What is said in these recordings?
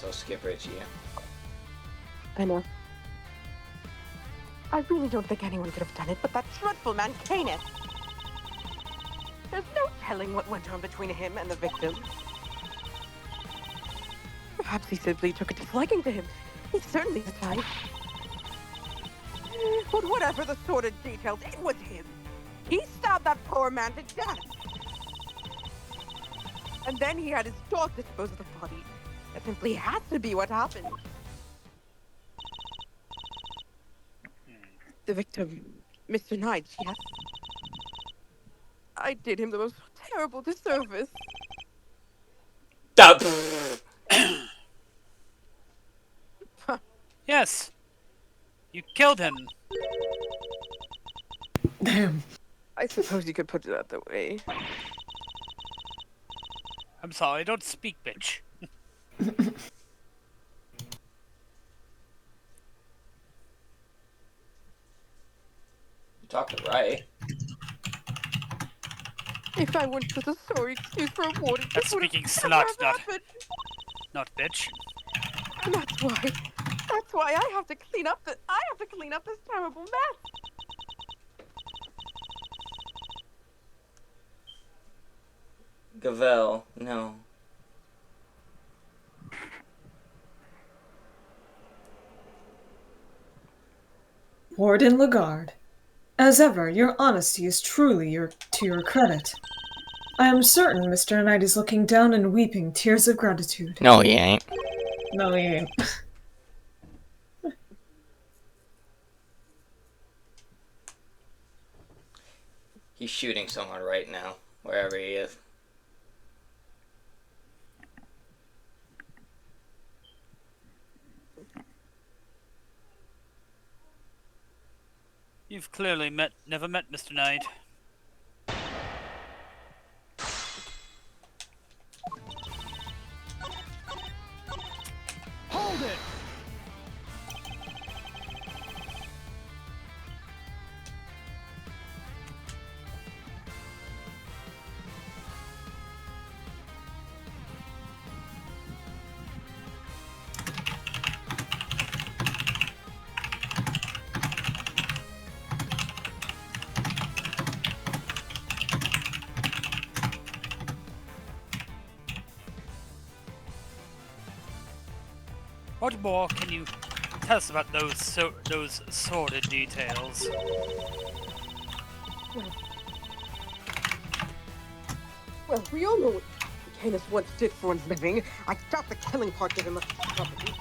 also skip Richie. I know. I really don't think anyone could have done it, but that dreadful man, Canis. There's no telling what went on between him and the victim. Perhaps he simply took a disliking to him. He certainly is a type. But whatever the sordid details, it was him. He stabbed that poor man to death. And then he had his dog dispose of the body. That simply has to be what happened. The victim, Mr. Knight, yes. I did him the most terrible disservice. Yes. You killed him. Damn. I suppose you could put it that way. I'm sorry, don't speak, bitch. You're talking right. If I weren't such a sorry excuse for a warden, That's this would speaking have slut, never happened. not bitch. And that's why I have to clean up this terrible mess. Gavel, no. Warden Lagarde. As ever, your honesty is truly to your credit. I am certain Mr. Knight is looking down and weeping tears of gratitude. No, he ain't. No, he ain't. He's shooting someone right now, wherever he is. You've clearly never met Mr. Knight. Hold it! What more can you tell us about those sordid details? Well, we all know what Canis once did for one's living. I doubt the killing part gave him much property.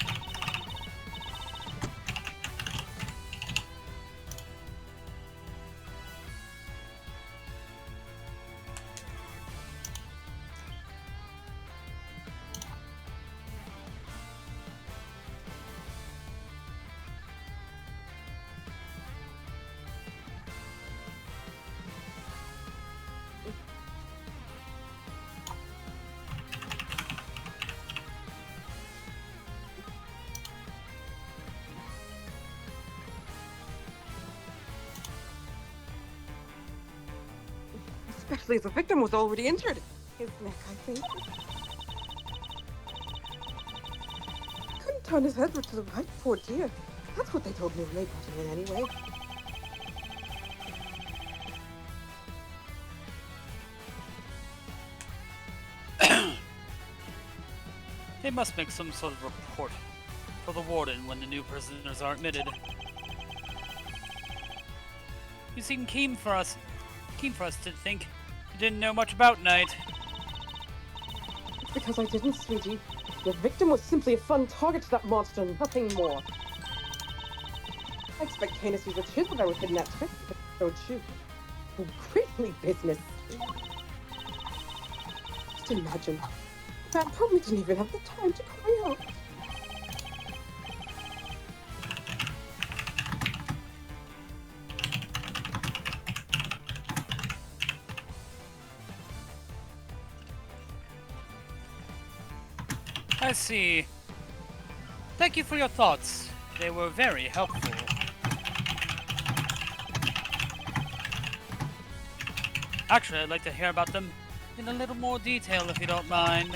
Especially as the victim was already injured. His neck, I think. Couldn't turn his head to the right, poor dear. That's what they told me when they brought him in anyway. They must make some sort of report for the warden when the new prisoners are admitted. You seem keen for us to think you didn't know much about Knight. It's because I didn't, sweetie. The victim was simply a fun target to that monster, nothing more. I expect Canis was a chip when I was hidden that trick, but so would you. Oh, greatly business. Just imagine. That probably didn't even have the time to cry out. I see. Thank you for your thoughts. They were very helpful. Actually, I'd like to hear about them in a little more detail if you don't mind.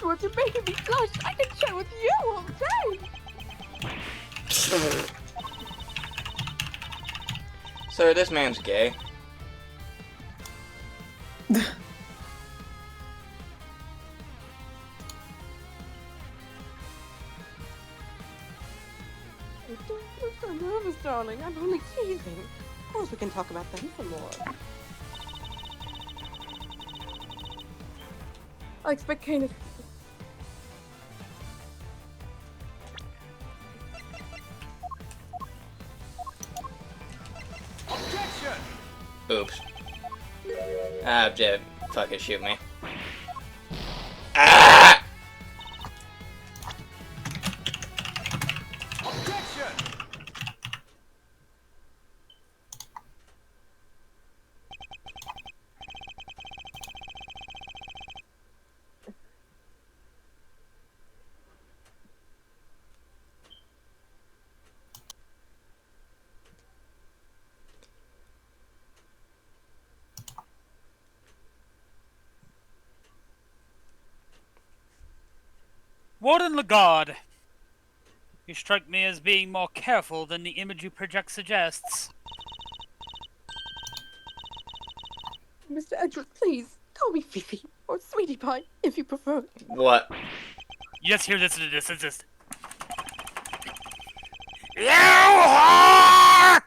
afterwards, you're making me blush. I can chat with you all day. Sir, this man's gay. Don't so nervous, darling. I'm only teasing. Of course, we can talk about them some more. I expect Kane. Oops. Ah, Jeb, fucking shoot me. Ah! Warden Lagarde, you strike me as being more careful than the image you project suggests. Mr. Edgeworth, please, call me Fifi, or Sweetie Pie, if you prefer. What? Yes, here, listen to this, it's just... You whore!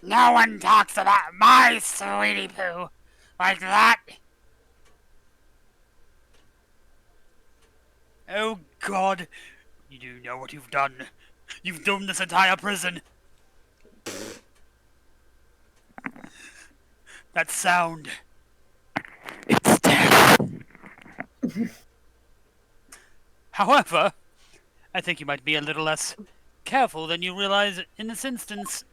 No one talks about my sweetie poo like that. Oh God, you do know what you've done. You've doomed this entire prison. That sound. It's death. However, I think you might be a little less careful than you realize in this instance.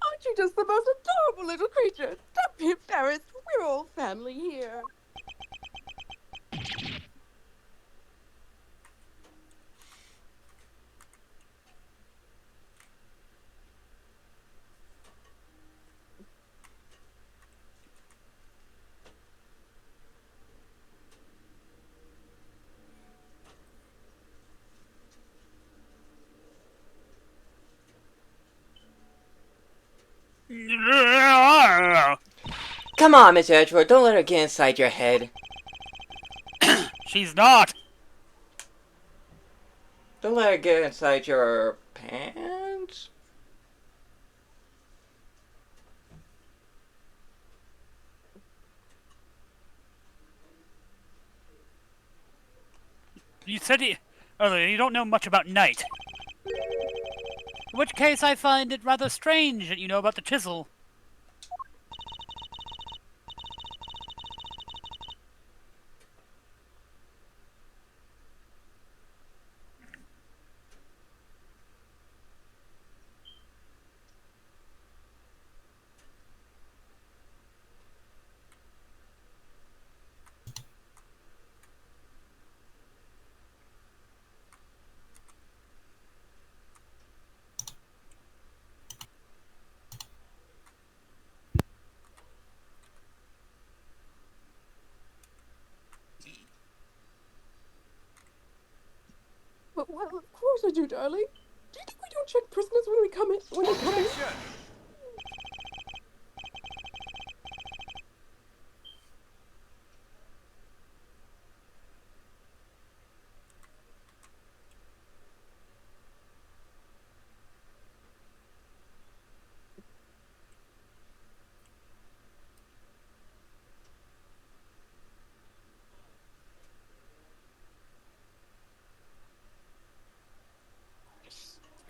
Aren't you just the most adorable little creature? Don't be embarrassed. We're all family here. Come on, Mr. Edgeworth, don't let her get inside your head. She's not. Don't let her get inside your pants. You said earlier you don't know much about Night. In which case I find it rather strange that you know about the chisel. But, well, of course I do, darling. Do you think we don't check prisoners when we come in? When they come in?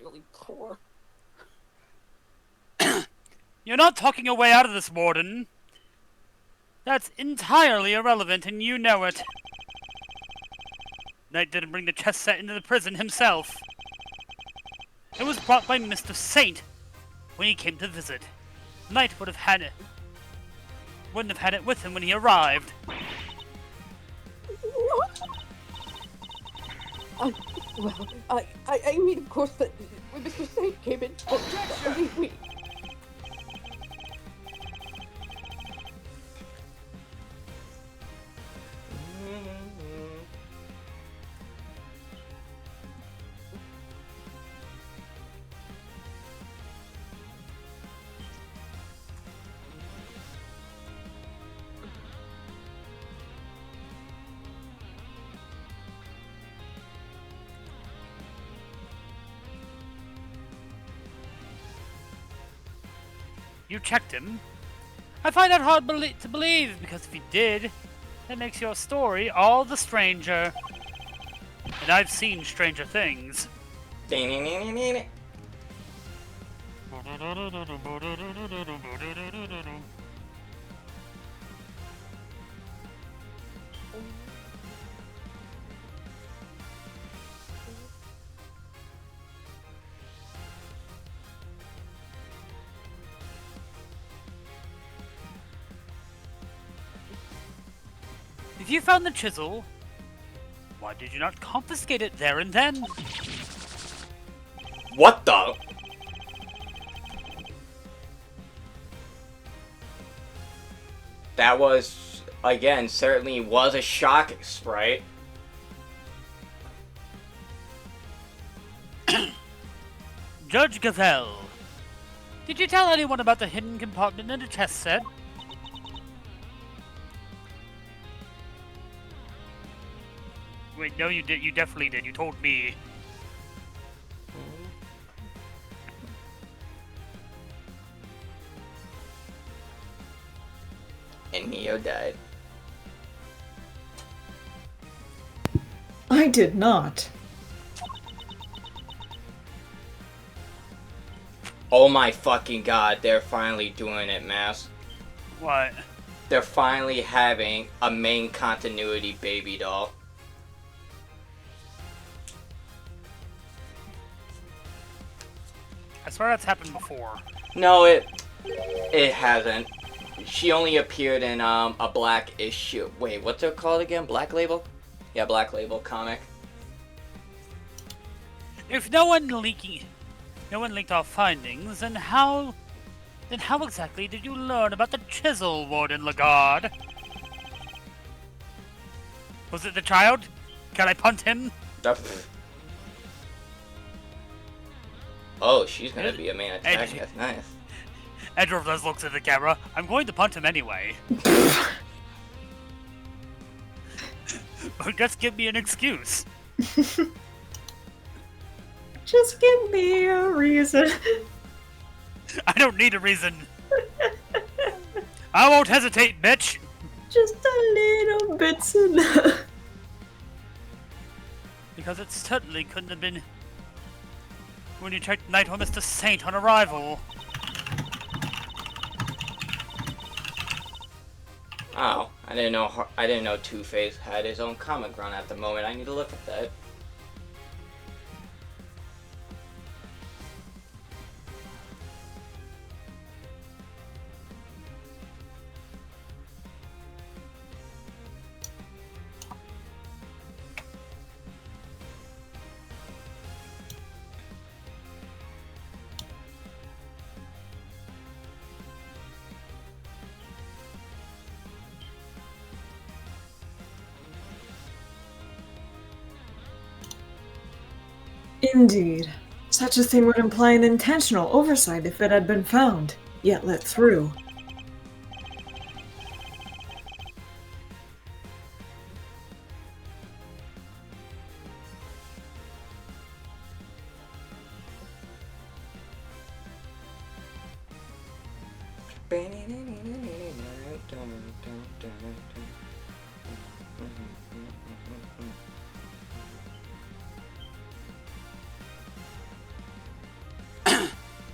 Really poor. You're not talking your way out of this, Warden. That's entirely irrelevant, and you know it. Knight didn't bring the chess set into the prison himself. It was brought by Mr. Saint when he came to visit. Knight wouldn't have had it with him when he arrived. What? Well, I mean, of course, that when Mr. Saint came in, You checked him? I find that hard to believe, because if you did, that makes your story all the stranger. And I've seen stranger things. If you found the chisel, why did you not confiscate it there and then? What the? That was, again, certainly was a shock, right? Judge Gavelle, did you tell anyone about the hidden compartment in the chess set? Wait, no, you did. You definitely did. You told me. And Neo died. I did not. Oh my fucking god, they're finally doing it, Mass. What? They're finally having a main continuity baby doll. I swear that's happened before. No, it hasn't. She only appeared in a black issue. Wait, what's it called again? Black Label? Yeah, Black Label comic. If no one leaked our findings, then how exactly did you learn about the chisel, Warden Lagarde? Was it the child? Can I punt him? Oh, she's gonna be a main attack. That's nice. Edward does looks at the camera. I'm going to punt him anyway. Just give me an excuse. Just give me a reason. I don't need a reason. I won't hesitate, bitch. Just a little bit enough. Because it certainly couldn't have been when you checked Knight or Mr. Saint on arrival. Oh, I didn't know Two-Face had his own comic run at the moment. I need to look at that. Indeed. Such a thing would imply an intentional oversight if it had been found, yet let through.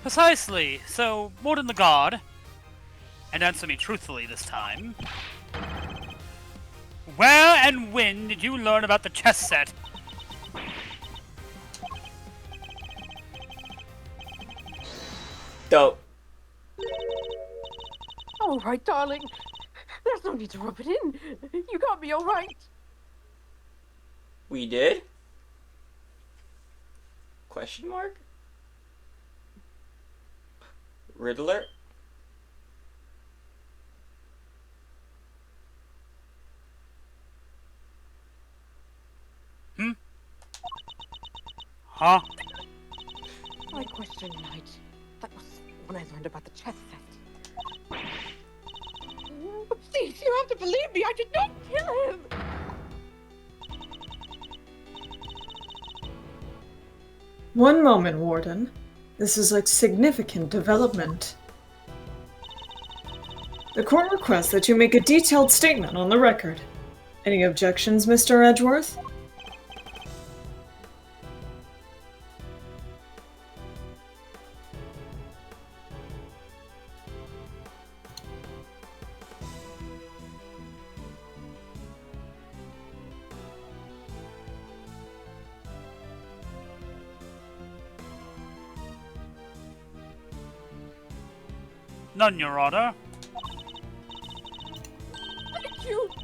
Precisely. So, Warden Lagarde, and answer me truthfully this time. Where and when did you learn about the chess set? Dope. All right, darling. There's no need to rub it in. You got me all right. We did? Question mark? Riddler? Huh? My question, Knight. That was when I learned about the chess set. Please, you have to believe me. I did not kill him. One moment, Warden. This is a significant development. The court requests that you make a detailed statement on the record. Any objections, Mr. Edgeworth? None, Your Honor.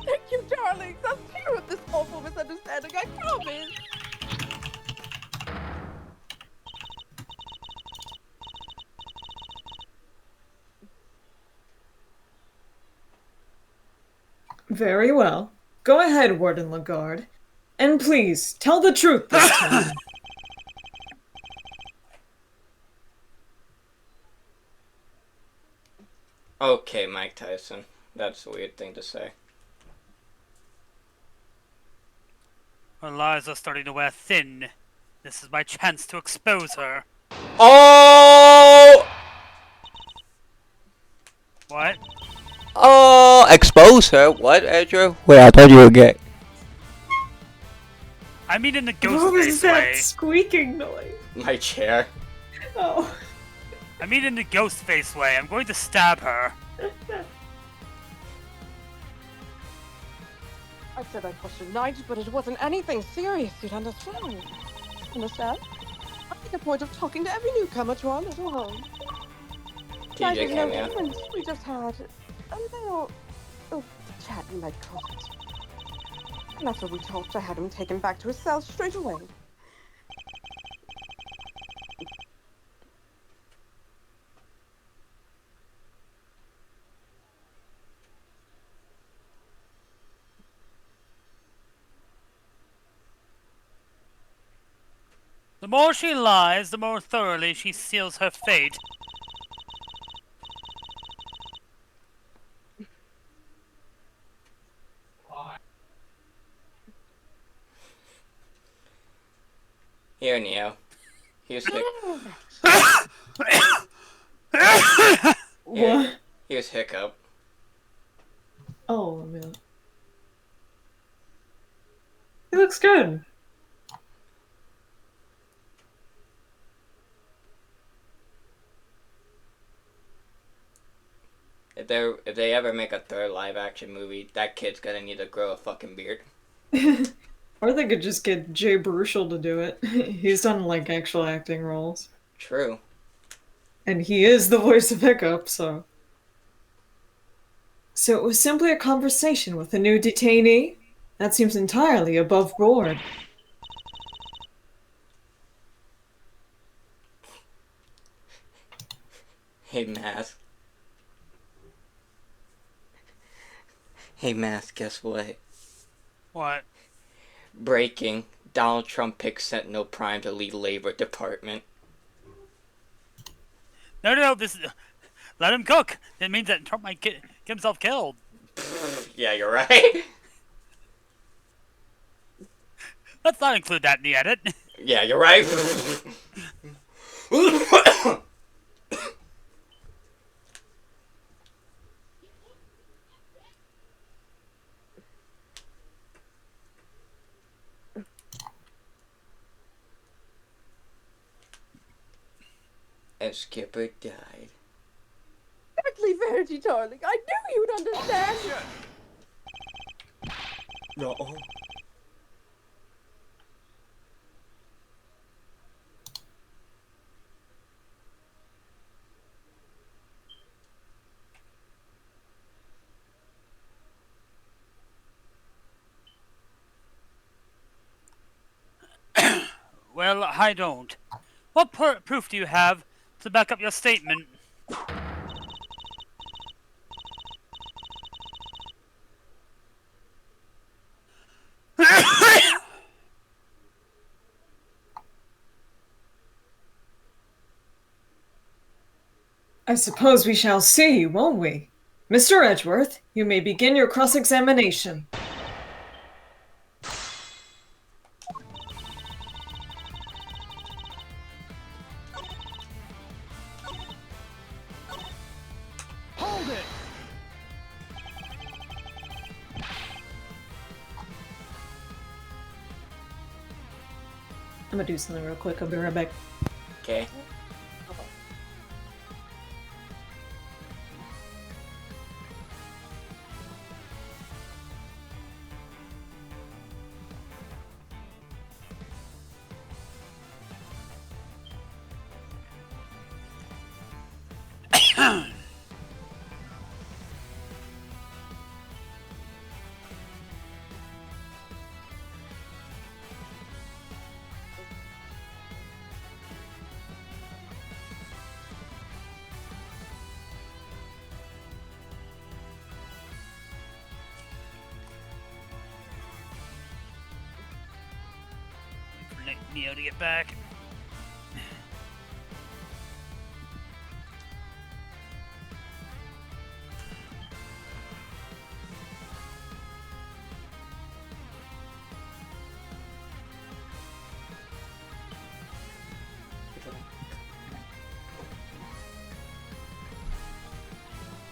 Thank you, darlings. I'll clear up this awful misunderstanding, I promise. Very well. Go ahead, Warden Lagarde. And please, tell the truth this time. Okay, Mike Tyson. That's a weird thing to say. Her lies are starting to wear thin. This is my chance to expose her. Oh! What? Oh! Expose her? What, Edgar? Wait, I thought you were gay. I mean in the What ghost was face that way. squeaking noise? My chair. Oh. I mean in the ghost face way. I'm going to stab her. I said I pushed a knight, but it wasn't anything serious, you'd understand. Understand? I make a point of talking to every newcomer to our little home. TJ Night is no came in. different. We just had a little chat, you might call it. And after we talked, I had him taken back to his cell straight away. The more she lies, the more thoroughly she seals her fate. Here, Neo. Here's What? Here's Hiccup. Oh, man. He looks good. If they ever make a third live action movie, that kid's gonna need to grow a fucking beard. Or they could just get Jay Baruchel to do it. He's done, like, actual acting roles. True. And he is the voice of Hiccup, so... So it was simply a conversation with a new detainee? That seems entirely above board. Hey, Mask. Hey, Mask, guess what? What? Breaking. Donald Trump picks Sentinel Prime to lead Labor Department. No, this... Let him cook! That means that Trump might get himself killed. Yeah, you're right. Let's not include that in the edit. Yeah, you're right. And Skipper died. Exactly, Verity, darling. I knew you'd understand. No. Well, I don't. What proof do you have to back up your statement? I suppose we shall see, won't we? Mr. Edgeworth, you may begin your cross-examination. Hold it! I'm gonna do something real quick. I'll be right back. Okay. For Neo to get back.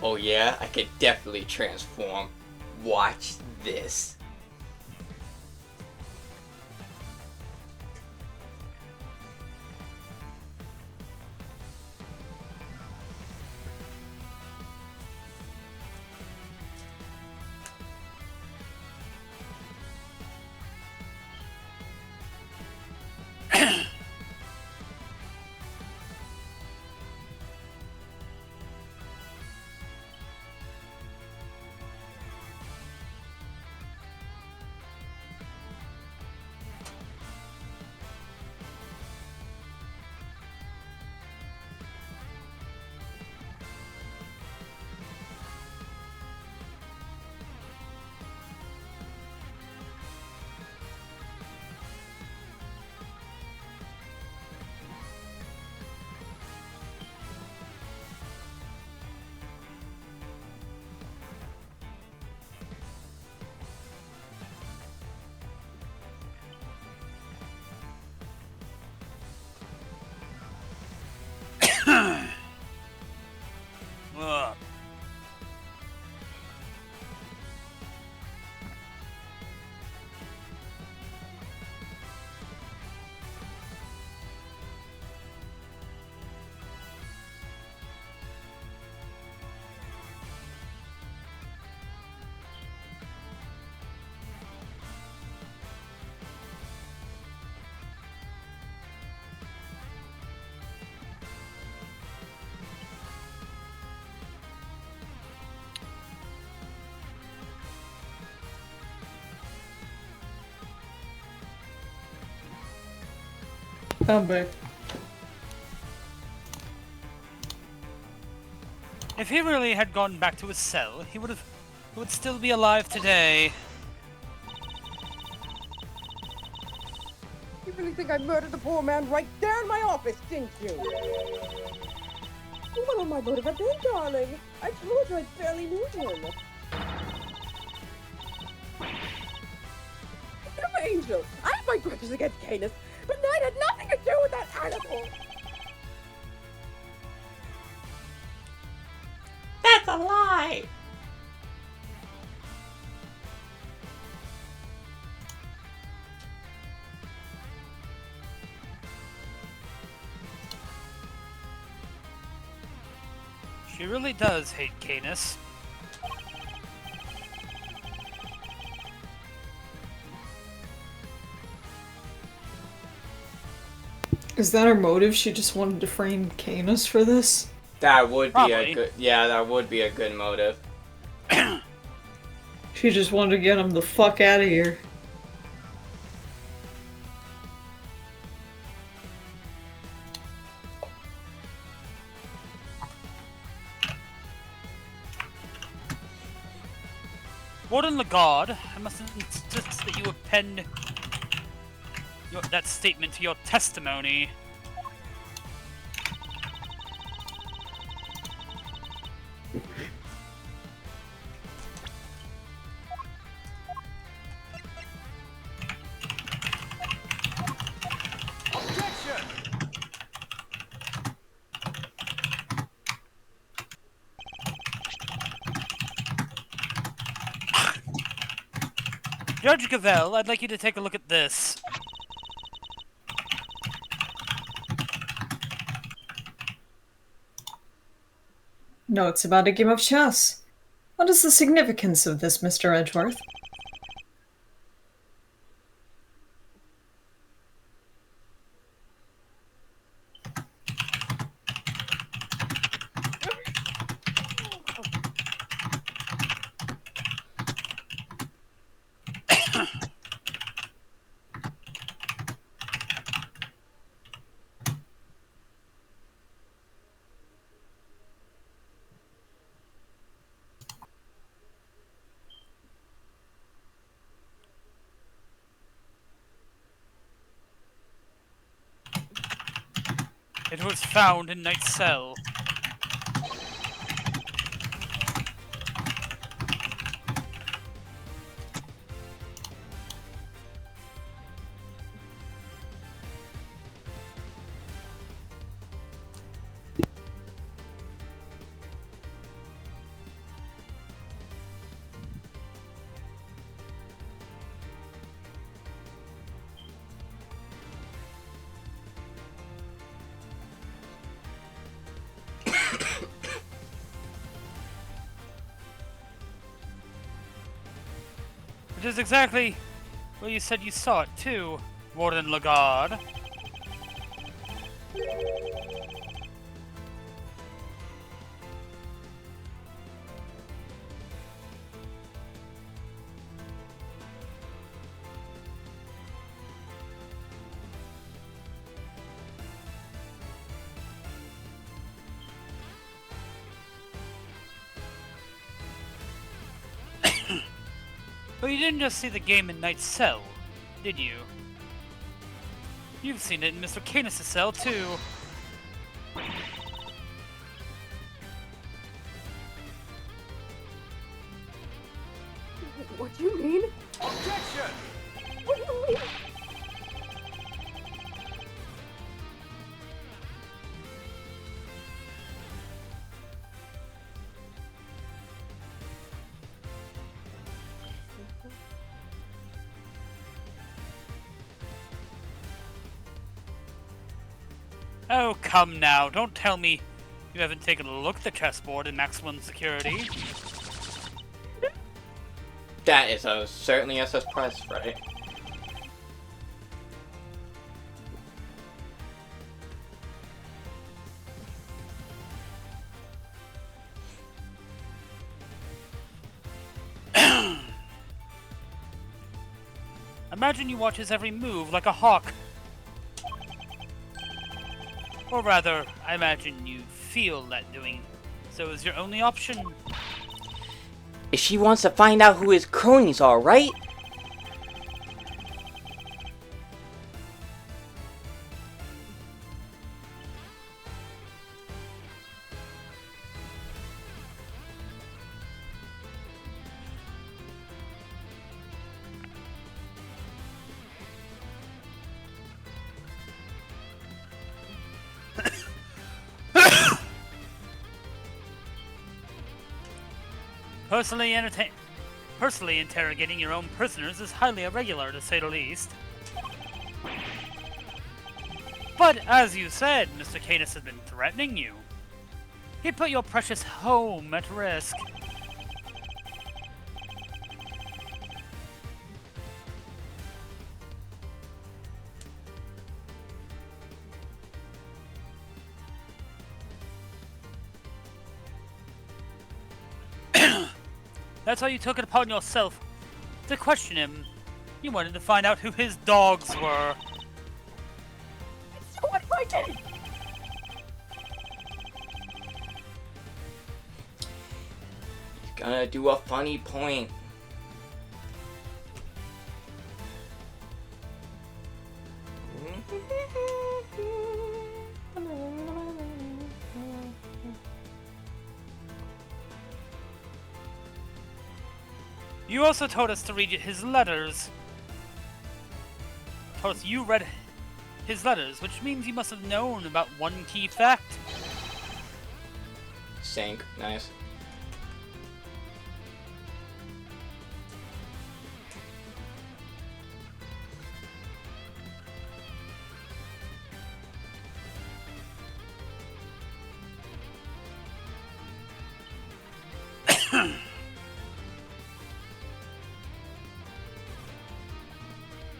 Oh yeah, I could definitely transform. Watch this. Ugh. I'm back. If he really had gone back to his cell, he would still be alive today. You really think I murdered the poor man right there in my office, didn't you? You went on my motive again, darling. I told you I barely knew him. No, Angel. I have my grudges against Canis, but Knight had nothing to do with that animal. That's a lie! She really does hate Canis. Is that her motive? She just wanted to frame Canis for this? That would be Probably. a good. Yeah, that would be a good motive. She just wanted to get him the fuck out of here. Warden Lagarde, I must insist that you append that statement to your testimony. Judge Gavelle, I'd like you to take a look at this. Notes about a game of chess. What is the significance of this, Mr. Edgeworth? It was found in Knight's cell. Which is exactly where you said you saw it, too, Warden Lagarde. But you didn't just see the game in Knight's cell, did you? You've seen it in Mr. Canis' cell, too. What do you mean? Objection! What do you mean? Oh, come now, don't tell me you haven't taken a look at the chessboard in maximum security. That is certainly a surprise, right? Imagine you watch his every move like a hawk. Or rather, I imagine you feel that doing so is your only option. If she wants to find out who his cronies are, right? Personally interrogating your own prisoners is highly irregular, to say the least. But as you said, Mr. Canis has been threatening you. He put your precious home at risk. That's why you took it upon yourself to question him. You wanted to find out who his dogs were. So what if I did? He's gonna do a funny point. You also told us to read his letters. Told us you read his letters, which means you must have known about one key fact. Sank. Nice.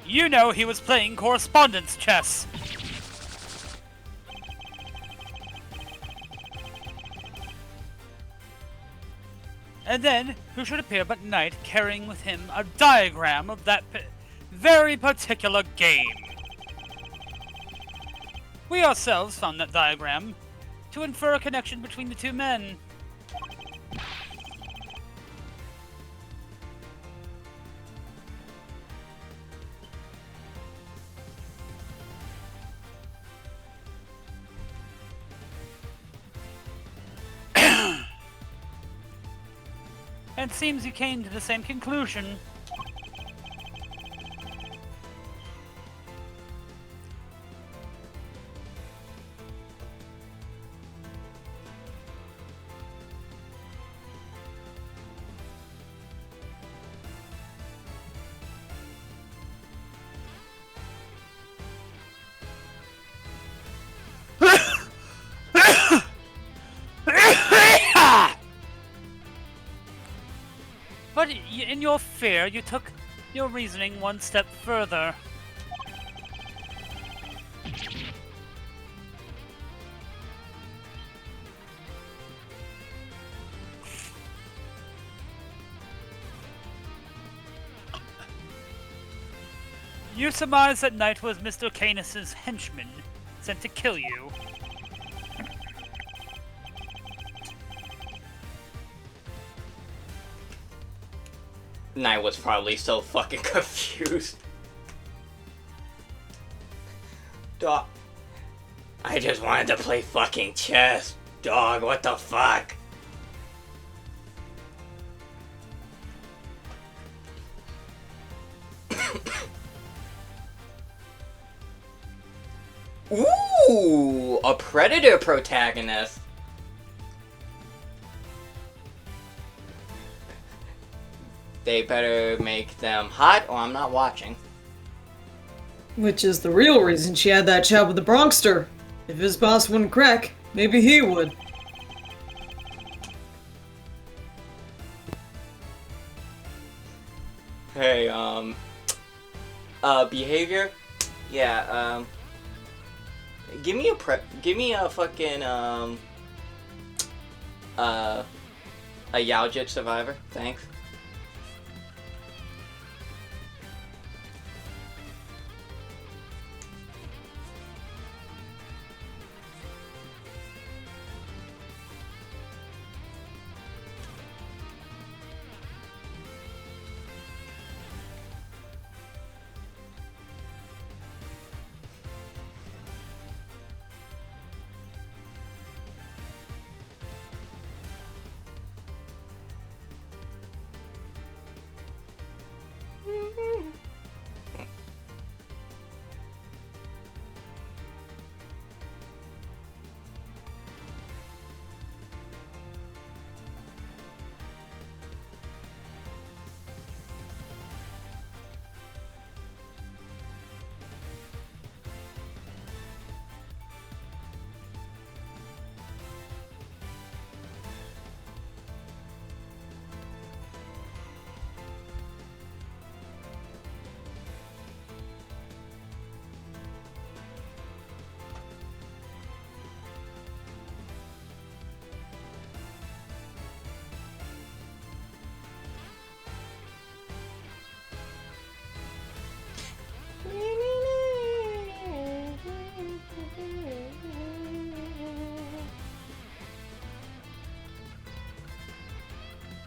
You know he was playing correspondence chess. And then, who should appear but Knight carrying with him a diagram of that very particular game. We ourselves found that diagram to infer a connection between the two men. And it seems you came to the same conclusion. But in your fear, you took your reasoning one step further. You surmised that Knight was Mr. Canis's henchman, sent to kill you. Knight was probably so fucking confused. Dog. I just wanted to play fucking chess. Dog, what the fuck? Ooh, a Predator protagonist. They better make them hot or I'm not watching. Which is the real reason she had that chat with the Bronxster. If his boss wouldn't crack, maybe he would. Hey, behavior? Yeah, give me a fucking, a Yaojit survivor, thanks.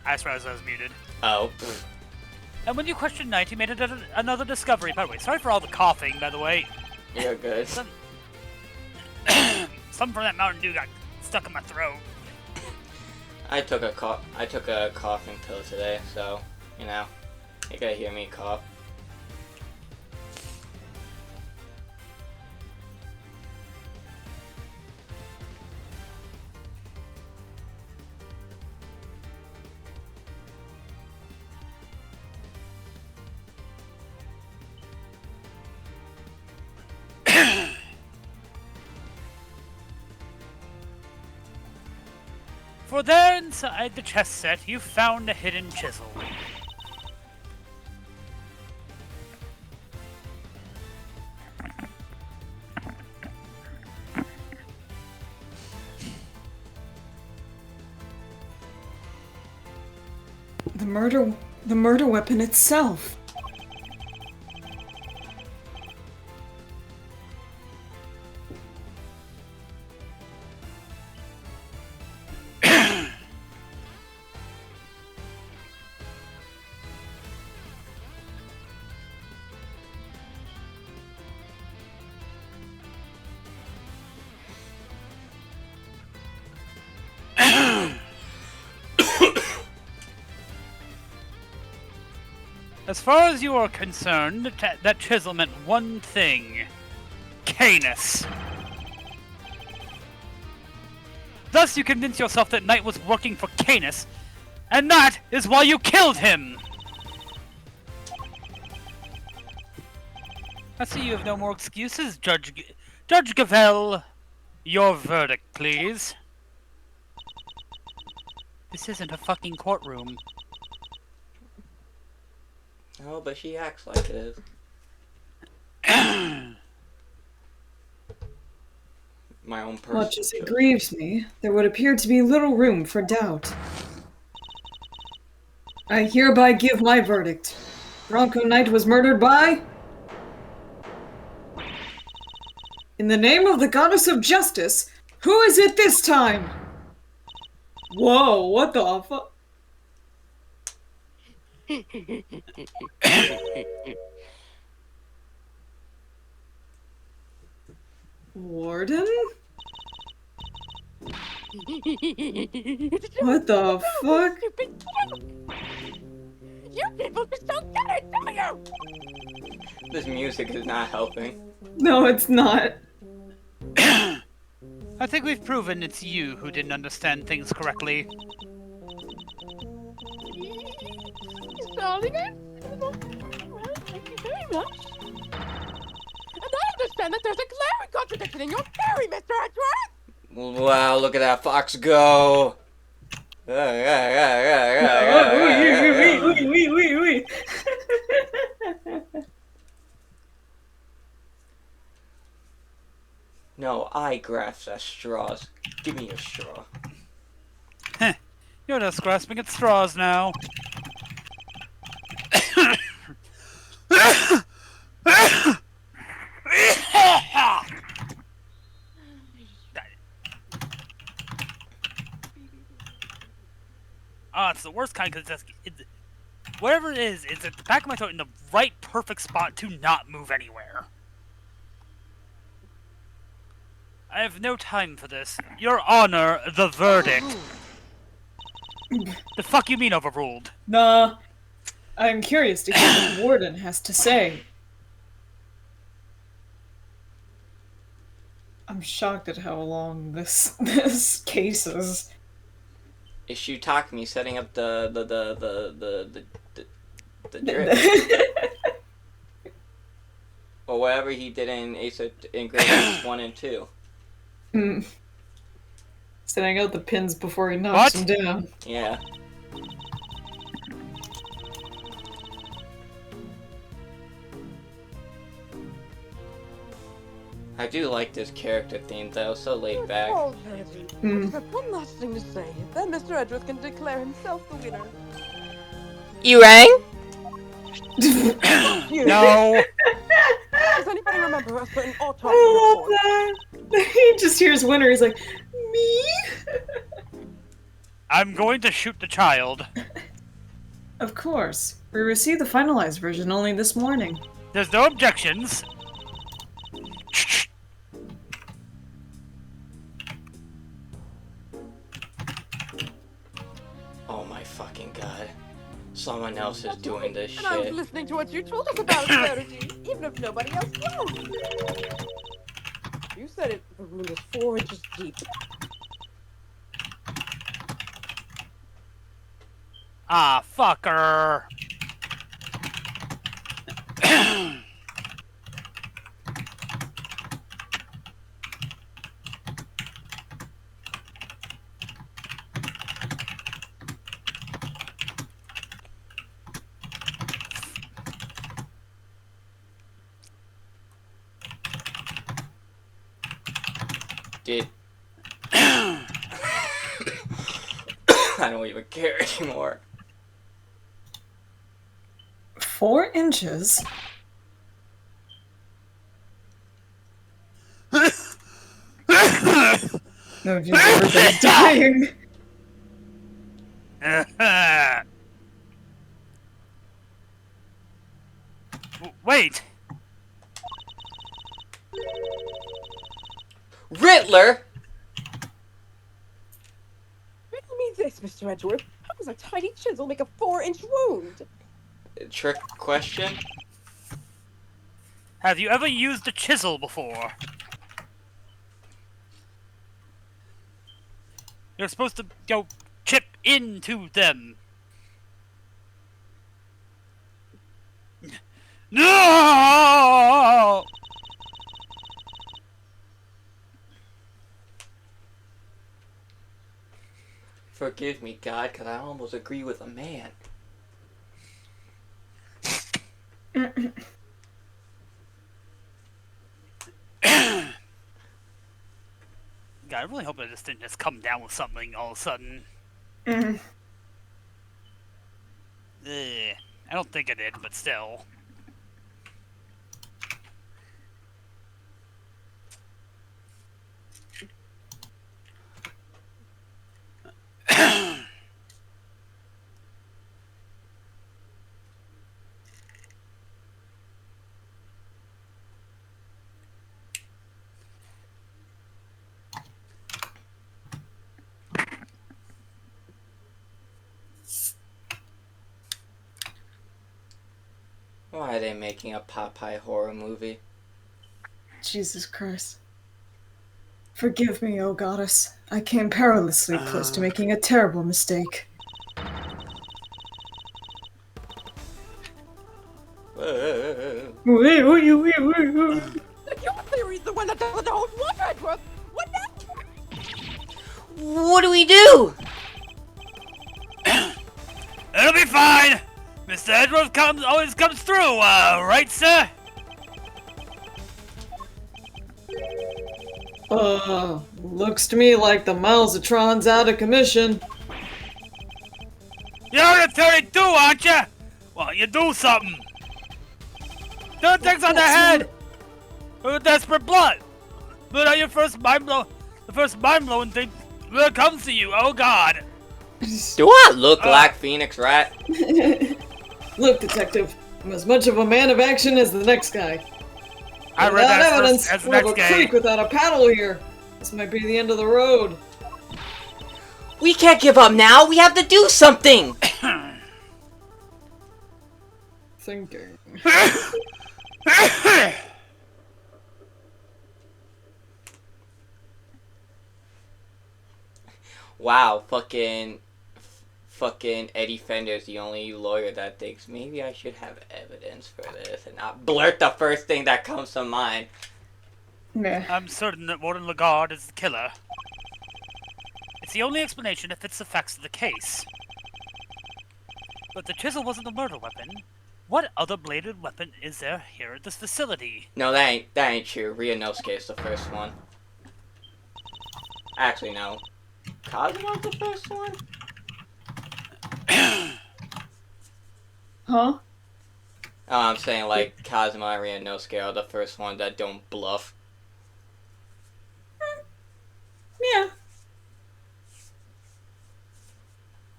I swear I was muted. Oh. And when you questioned Knight, he made another discovery. By the way, sorry for all the coughing, by the way. You're good. Some from that Mountain Dew got stuck in my throat. I took a coughing pill today, so, you know, you gotta hear me cough. For there inside the chess set, you found a hidden chisel. The murder weapon itself. As far as you are concerned, that chisel meant one thing. Canis. Thus you convince yourself that Knight was working for Canis, and that is why you killed him! I see you have no more excuses, Judge Gavel. Your verdict, please. This isn't a fucking courtroom. Oh, but she acts like it is. My own person. Much as it grieves me, there would appear to be little room for doubt. I hereby give my verdict. Bronco Knight was murdered by... In the name of the goddess of justice, who is it this time? Whoa, what the fuck? Warden? What the fuck? Stupid kid! You people just don't get it, do you? This music is not helping. No, it's not. I think we've proven it's you who didn't understand things correctly. Darling, well, thank you very much. And I understand that there's a glaring contradiction in your theory, Mr. Edgeworth! Wow, look at that fox go! No, I grasp at straws. Give me a straw. Heh, you're just grasping at straws now. It's the worst kind because whatever it is, it's at the back of my throat in the right perfect spot to not move anywhere. I have no time for this. Your Honor, the verdict. The fuck you mean overruled? Nah. I'm curious to hear what the warden has to say. I'm shocked at how long this case is. Is Shutakami setting up the drip? Or whatever he did in Great Ace 1 and 2. Setting out the pins before he knocks him down. Yeah. I do like this character theme though, so laid back. One last thing to say, then Mr. Edgeworth can declare himself the winner. You rang? No! Does anybody remember a certain autopsy I love report? that! He just hears winner, he's like, me? I'm going to shoot the child. Of course. We received the finalized version only this morning. There's no objections. Oh my fucking god. Someone else is doing this And I was shit. listening to what you told us about Clarity, even if nobody else was. You said it, the wound is 4 inches deep. Ah, fucker. Did... I don't even care anymore. 4 inches? No, just everybody dying. Wait! Riddler? Riddle me this, Mr. Edgeworth. How does a tiny chisel make a 4-inch wound? Trick question? Have you ever used a chisel before? You're supposed to go chip into them. No! Forgive me, God, because I almost agree with a man. God, I really hope I just didn't just come down with something all of a sudden. Mm. Ugh. I don't think I did, but still. Why are they making a Popeye horror movie? Jesus Christ. Forgive me, O goddess. I came perilously close to making a terrible mistake. Your theory's the one that doesn't hold water, Edgeworth! What now? What do we do? It'll be fine! Mr. Edgeworth always comes through, right, sir? Looks to me like the Milesatron's out of commission. You're at 32, aren't you? Well, you do something. Two things on the head! With desperate blood! But your first mind blow, the first mind blowing thing will come to you, oh god! Do I look like Phoenix Rat? Look, detective, I'm as much of a man of action as the next guy. I read Without that evidence, as the we'll have next a guy. creek without a paddle here. This might be the end of the road. We can't give up now. We have to do something. Thinking. Wow, fucking Eddie Fender's the only lawyer that thinks maybe I should have evidence for this and not blurt the first thing that comes to mind. Meh. I'm certain that Warden Lagarde is the killer. It's the only explanation that fits the facts of the case. But the chisel wasn't the murder weapon. What other bladed weapon is there here at this facility? No, that ain't true. Ryunosuke is the first one. Actually, no. Kazuma's the first one? Huh? Oh, I'm saying like Kazuma and Ryunosuke are the first ones that don't bluff. Yeah.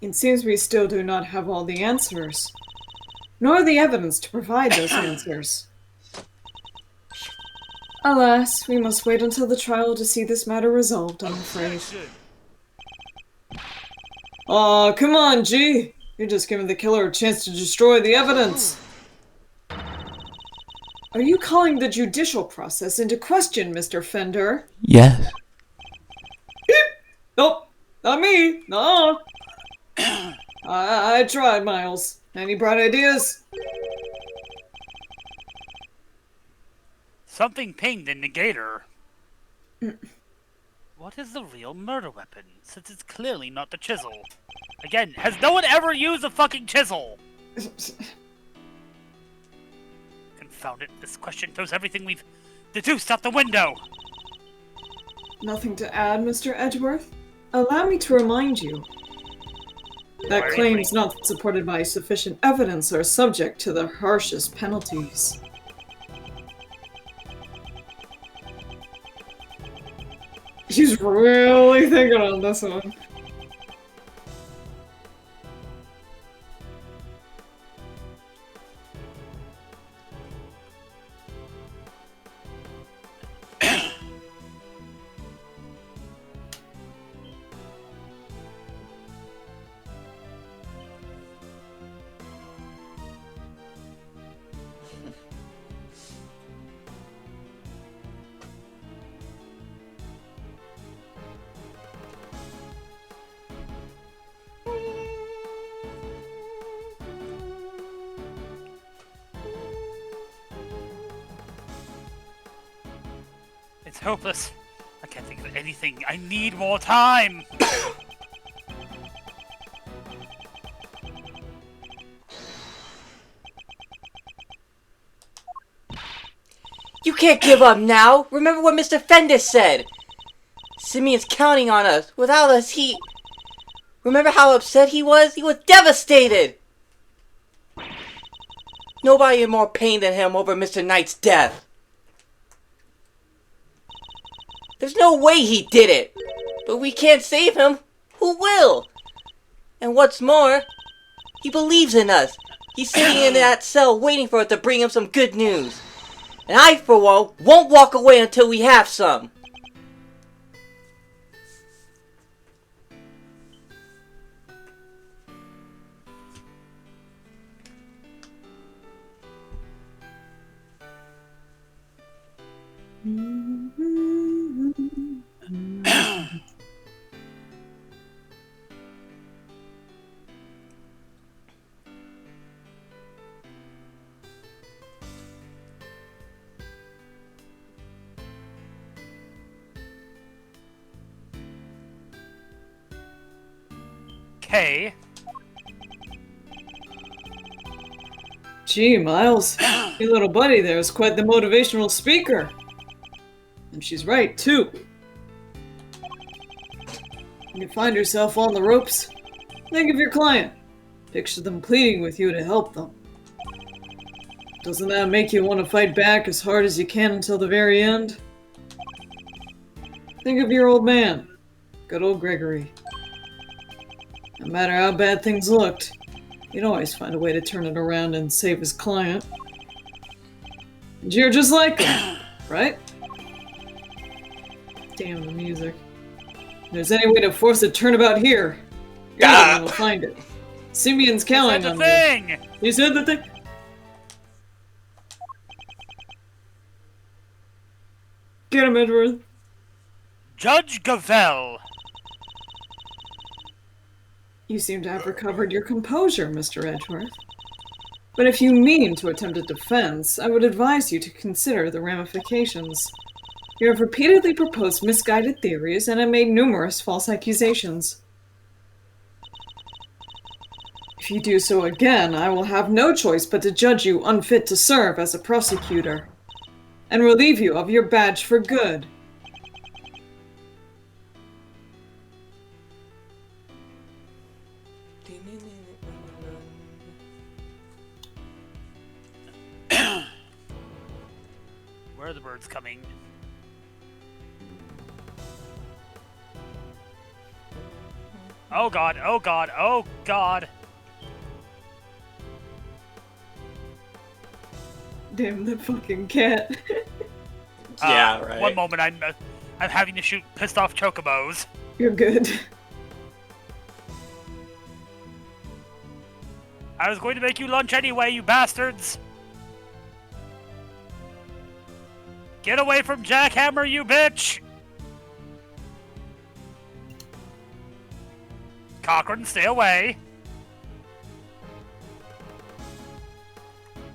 It seems we still do not have all the answers, nor the evidence to provide those answers. Alas, we must wait until the trial to see this matter resolved, I'm afraid. Aw, come on, G! You're just giving the killer a chance to destroy the evidence! Are you calling the judicial process into question, Mr. Fender? Yes. Nope, not me, no. I tried, Miles. Any bright ideas? Something pinged in the gator. What is the real murder weapon, since it's clearly not the chisel? Again, has no one ever used a fucking chisel? Confound it, this question throws everything we've deduced out the window! Nothing to add, Mr. Edgeworth? Allow me to remind you. That claim's not supported by sufficient evidence or subject to the harshest penalties. He's really thinking on this one. It's hopeless. I can't think of anything. I need more time! You can't give up now! Remember what Mr. Fendis said! Simeon's counting on us. Without us, he... Remember how upset he was? He was devastated! Nobody in more pain than him over Mr. Knight's death. There's no way he did it! But we can't save him. Who will? And what's more, he believes in us. He's sitting in that cell waiting for us to bring him some good news. And I, for one, won't walk away until we have some. Okay. Gee, Miles, your little buddy there is quite the motivational speaker. And she's right, too. When you find yourself on the ropes, think of your client. Picture them pleading with you to help them. Doesn't that make you want to fight back as hard as you can until the very end? Think of your old man, good old Gregory. No matter how bad things looked, he'd always find a way to turn it around and save his client. And you're just like him, right? Damn the music. If there's any way to force a turnabout here, you're the one who'll find it. Simeon's counting on you. He said the thing! Get him, Edward. Judge Gavel. You seem to have recovered your composure, Mr. Edgeworth. But if you mean to attempt a defense, I would advise you to consider the ramifications. You have repeatedly proposed misguided theories and have made numerous false accusations. If you do so again, I will have no choice but to judge you unfit to serve as a prosecutor, and relieve you of your badge for good. Where are the birds coming? Oh god, oh god, oh god! Damn the fucking cat. Yeah, right. One moment, I'm having to shoot pissed off chocobos. You're good. I was going to make you lunch anyway, you bastards! Get away from Jackhammer, you bitch! Cochran, stay away.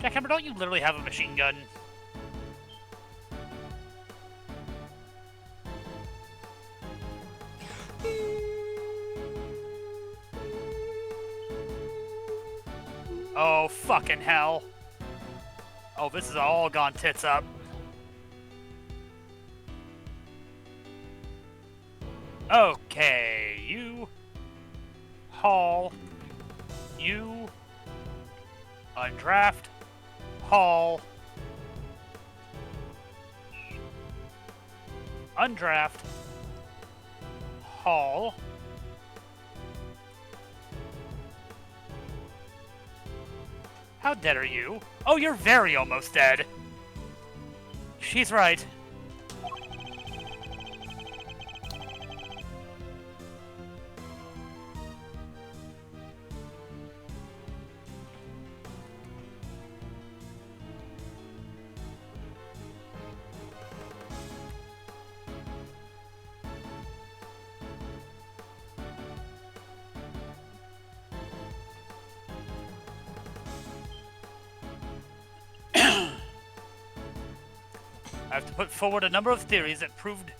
Jackhammer, don't you literally have a machine gun? Oh, fucking hell. Oh, this is all gone tits up. Okay, you haul you. Undraft. Hall. Undraft. Hall. How dead are you? Oh, you're very almost dead. She's right. I have to put forward a number of theories that proved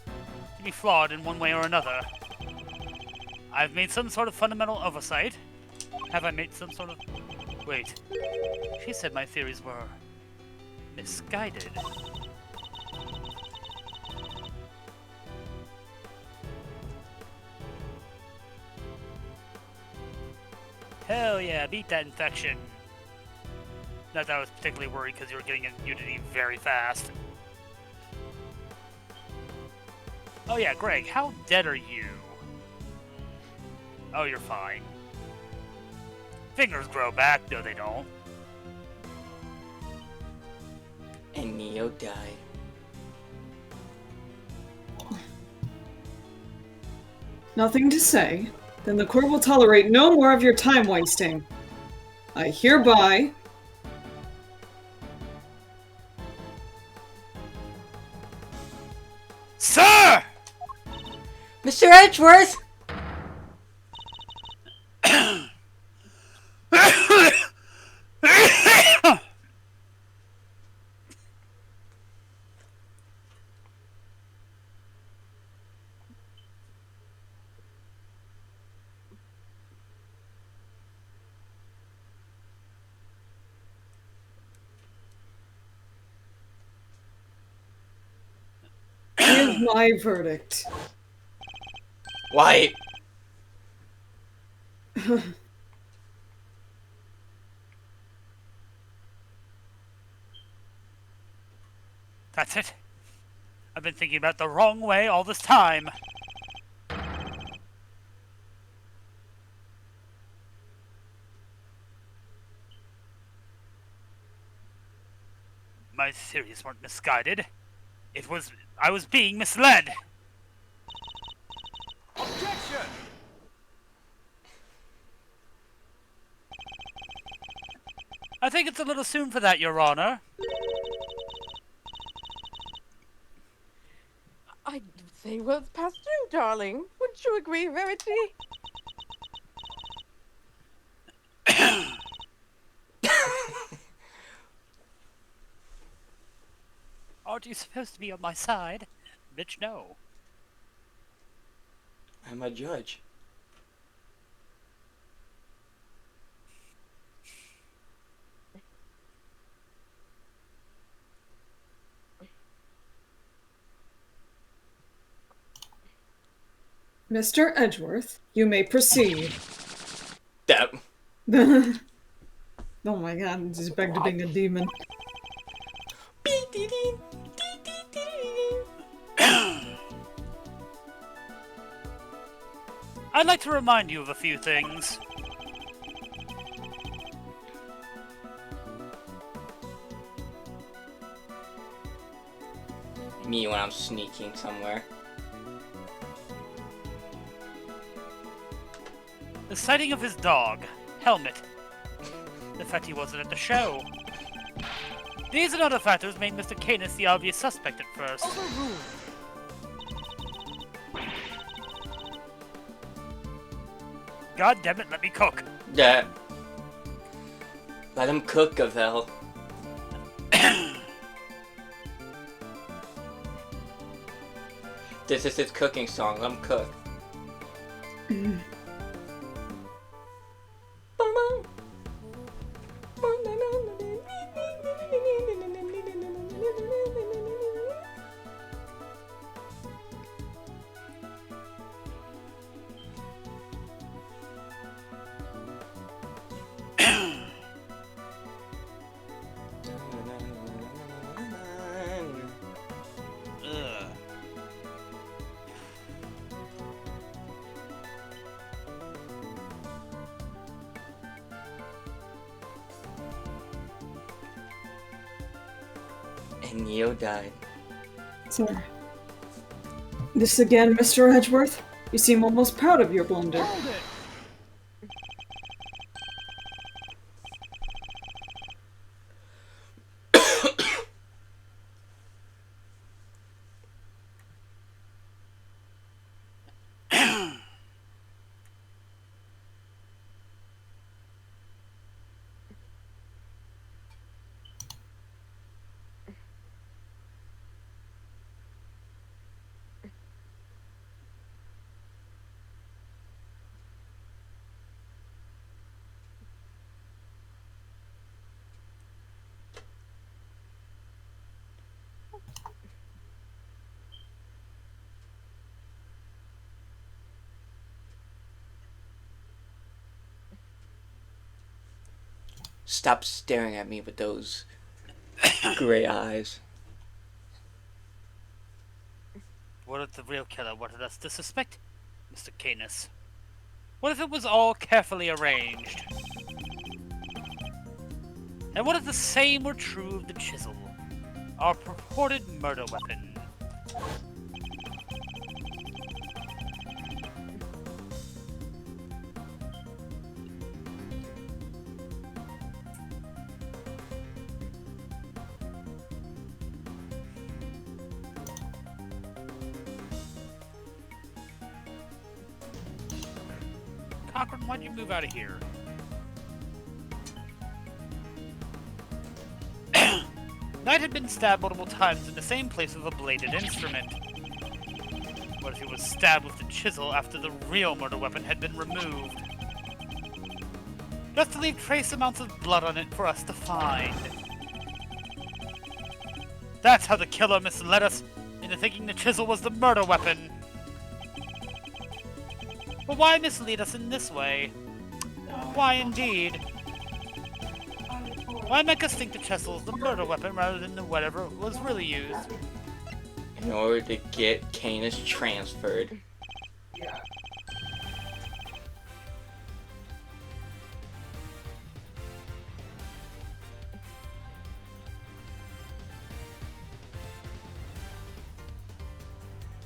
to be flawed in one way or another. I've made some sort of fundamental oversight. Have I made some sort of... Wait. She said my theories were... misguided. Hell yeah, beat that infection. Not that I was particularly worried because you were getting immunity very fast. Oh yeah, Greg, how dead are you? Oh, you're fine. Fingers grow back. No, they don't. And Neo died. Nothing to say. Then the court will tolerate no more of your time wasting. I hereby... Sir! Mr. Edgeworth! Here's my verdict. Why? That's it. I've been thinking about the wrong way all this time. My theories weren't misguided. I was being misled. Objection! I think it's a little soon for that, Your Honor. I do say words pass through, darling. Wouldn't you agree, Verity? Aren't you supposed to be on my side? Bitch, no. I'm a judge. Mr. Edgeworth, you may proceed. That. Oh my god, he's back to being a demon. I'd like to remind you of a few things. Me when I'm sneaking somewhere. The sighting of his dog, Helmet. The fact he wasn't at the show. These and other factors made Mr. Canis the obvious suspect at first. Overruled. God damn it, let me cook. Yeah. Let him cook, Gavel. This is his cooking song. Let him cook. And Neo died. Sir. This again, Mr. Edgeworth? You seem almost proud of your blunder. Hold it! Stop staring at me with those gray eyes. What if the real killer wanted us to suspect Mr. Canis? What if it was all carefully arranged? And what if the same were true of the chisel, our purported murder weapon? Cochran, why'd you move out of here? Knight had been stabbed multiple times in the same place with a bladed instrument. What if he was stabbed with the chisel after the real murder weapon had been removed? Just to leave trace amounts of blood on it for us to find. That's how the killer misled us into thinking the chisel was the murder weapon. But why mislead us in this way? Why indeed? Why make us think the chisel is the murder weapon rather than the whatever was really used? In order to get Canis transferred.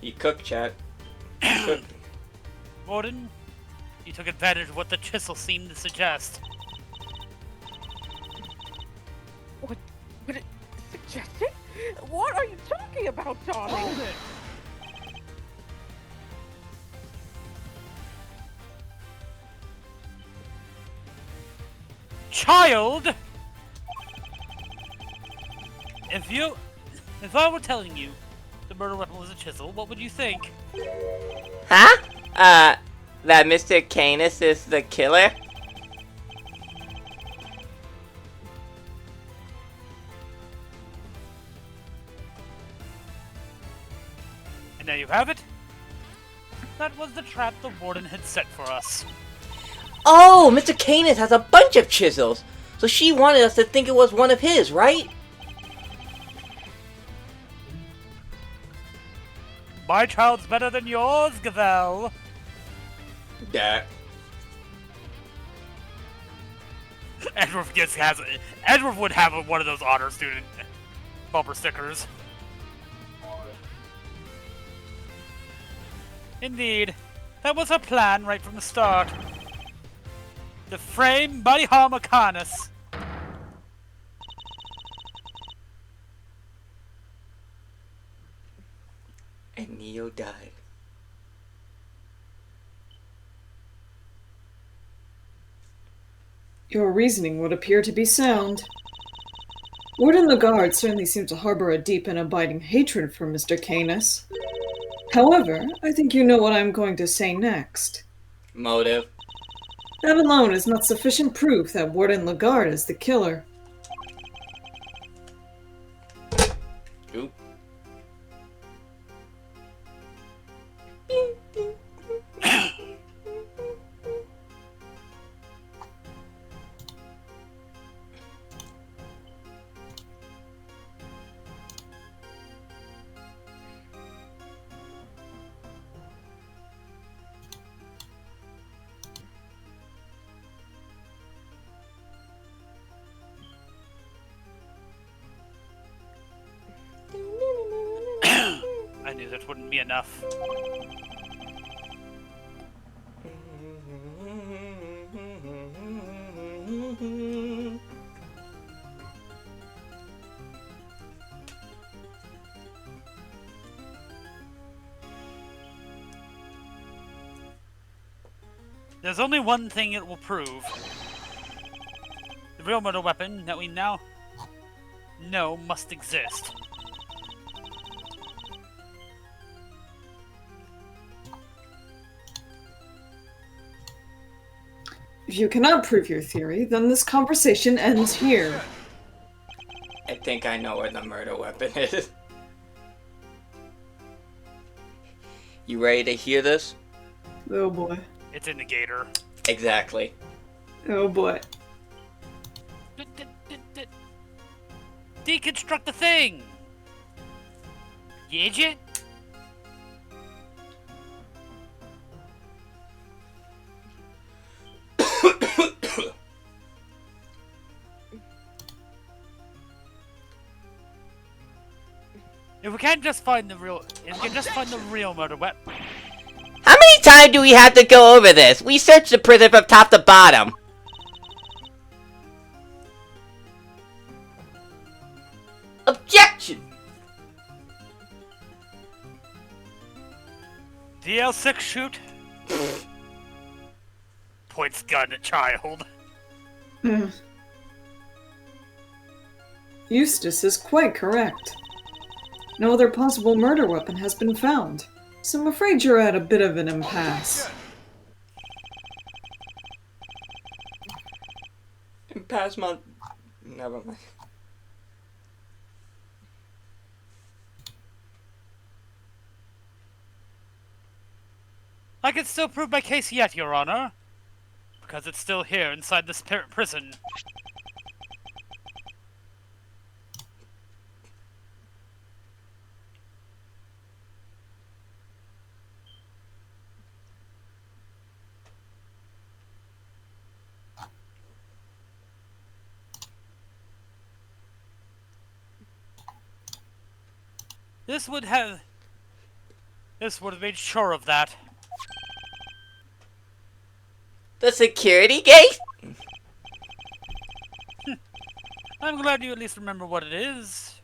You cook, chat. You cook. Warden, you took advantage of what the chisel seemed to suggest. What it suggested? What are you talking about, darling? Hold it! Child! If I were telling you the murder weapon was a chisel, what would you think? Huh? That Mr. Canis is the killer? And there you have it. That was the trap the warden had set for us. Oh, Mr. Canis has a bunch of chisels. So she wanted us to think it was one of his, right? My child's better than yours, Gavelle. Yeah. Edward would have one of those honor student bumper stickers. Indeed, that was her plan right from the start. To frame Buddy Harmacanis. And Neo died. Your reasoning would appear to be sound. Warden Lagarde certainly seems to harbor a deep and abiding hatred for Mr. Canis. However, I think you know what I'm going to say next. Motive. That alone is not sufficient proof that Warden Lagarde is the killer. Oop. that it wouldn't be enough. There's only one thing it will prove. The real murder weapon that we now know must exist. If you cannot prove your theory, then this conversation ends here. I think I know where the murder weapon is. You ready to hear this? Oh boy. It's in the gator. Exactly. Oh boy. Deconstruct the thing! Yidget? If we can't just find the real, if we can just find the real murder weapon. How many times do we have to go over this? We searched the prison from top to bottom. Objection! DL6 shoot? Points gun at child. Eustace is quite correct. No other possible murder weapon has been found, so I'm afraid you're at a bit of an impasse. Impasse month. Never mind. I can still prove my case yet, Your Honor. Because it's still here inside the spirit prison. This would have made sure of that. The security gate? I'm glad you at least remember what it is.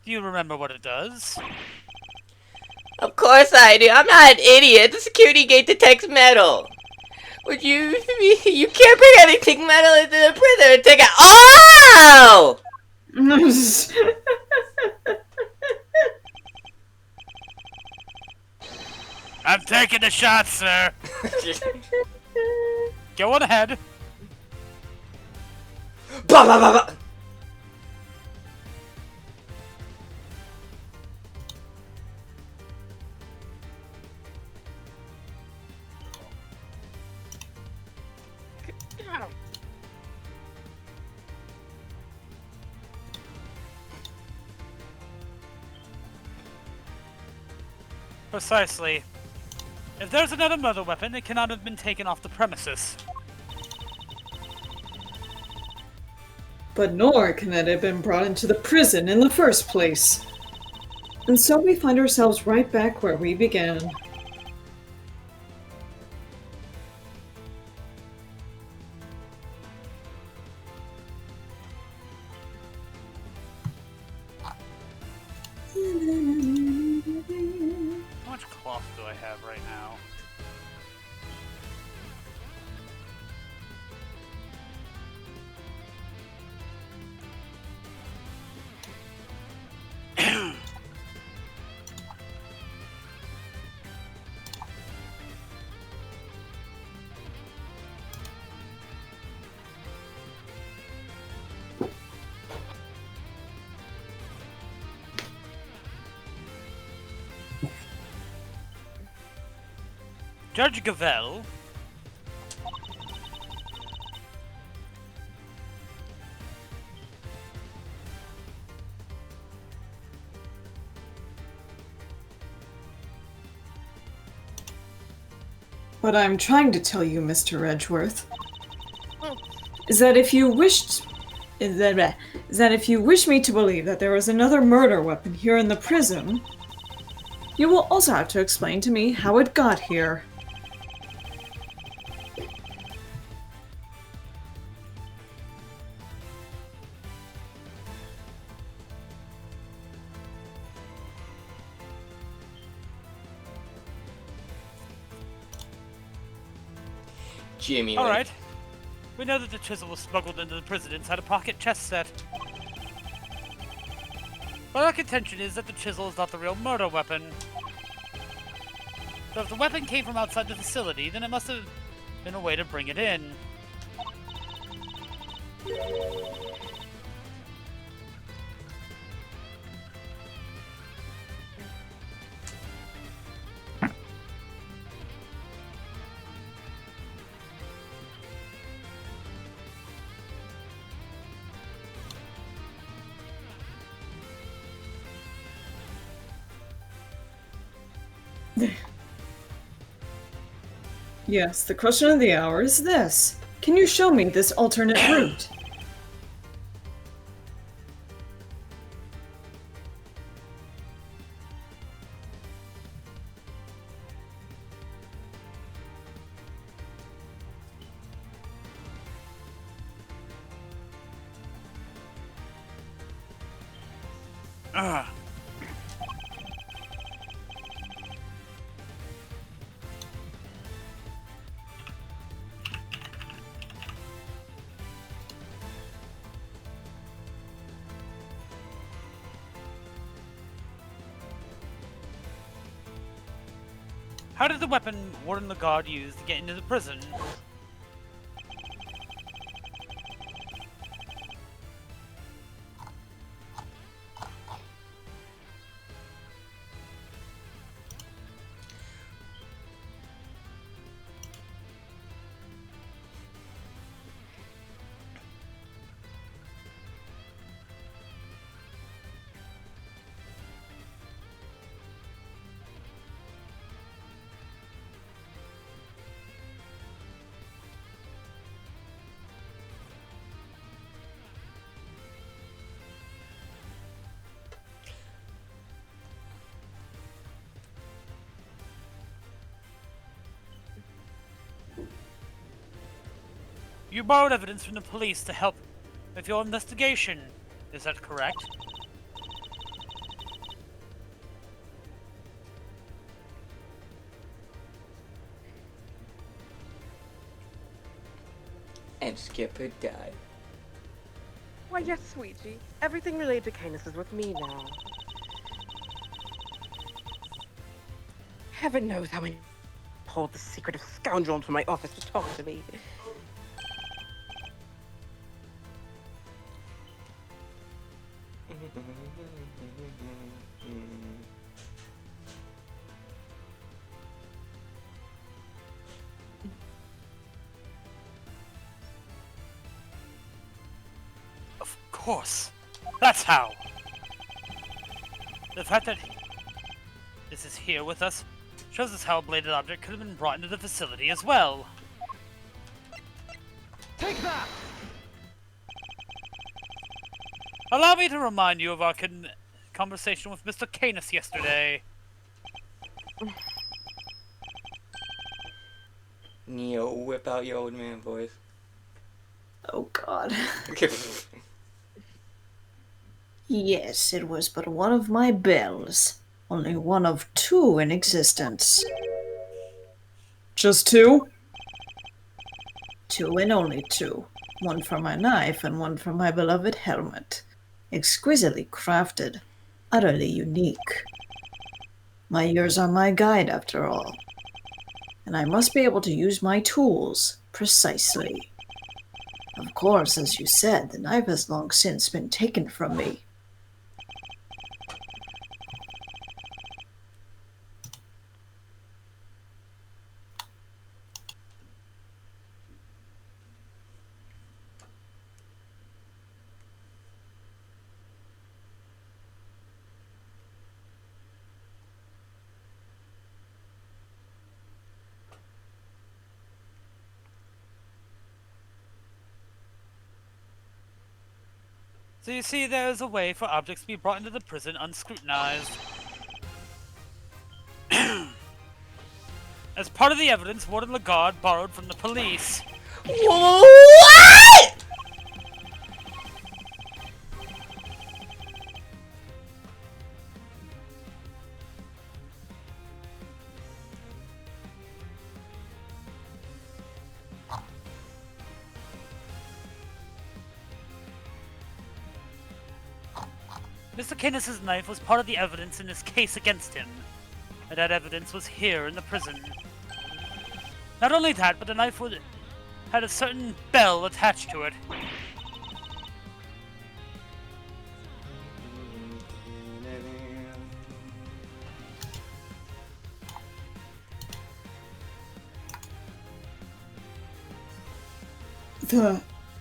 Do you remember what it does? Of course I do. I'm not an idiot. The security gate detects metal. Would you... You can't bring anything metal into the prison and take it... Oh! I'm taking the shot, sir. Go on ahead. Blah, blah, blah, blah. Precisely. If there's another murder weapon, it cannot have been taken off the premises. But nor can it have been brought into the prison in the first place. And so we find ourselves right back where we began. How much cloth do I have right now? Judge Gavel. What I'm trying to tell you, Mr. Edgeworth, is that if you wish me to believe that there was another murder weapon here in the prison, You will also have to explain to me how it got here. Jimmy. Alright. We know that the chisel was smuggled into the prison inside a pocket chest set. But our contention is that the chisel is not the real murder weapon. So if the weapon came from outside the facility, then it must have been a way to bring it in. Yes, the question of the hour is this. Can you show me this alternate route? Ugh. How did the weapon Warden the Guard use to get into the prison? You borrowed evidence from the police to help with your investigation. Is that correct? And Skipper died. Why, yes, sweetie. Everything related to Canis is with me now. Heaven knows how I pulled the secretive scoundrel into my office to talk to me. Of course. That's how. The fact that this is here with us shows us how a bladed object could have been brought into the facility as well. Take that! Allow me to remind you of our conversation with Mr. Canis yesterday. Neo, whip out your old man voice. Oh god. Yes, it was but one of my bells. Only one of two in existence. Just two? Two and only two. One for my knife and one for my beloved helmet. Exquisitely crafted. Utterly unique. My ears are my guide, after all. And I must be able to use my tools precisely. Of course, as you said, the knife has long since been taken from me. So you see, there is a way for objects to be brought into the prison unscrutinized. As part of the evidence, Warden Lagarde borrowed from the police. What? Mr. Canis' knife was part of the evidence in this case against him, and that evidence was here in the prison. Not only that, but the knife had a certain bell attached to it.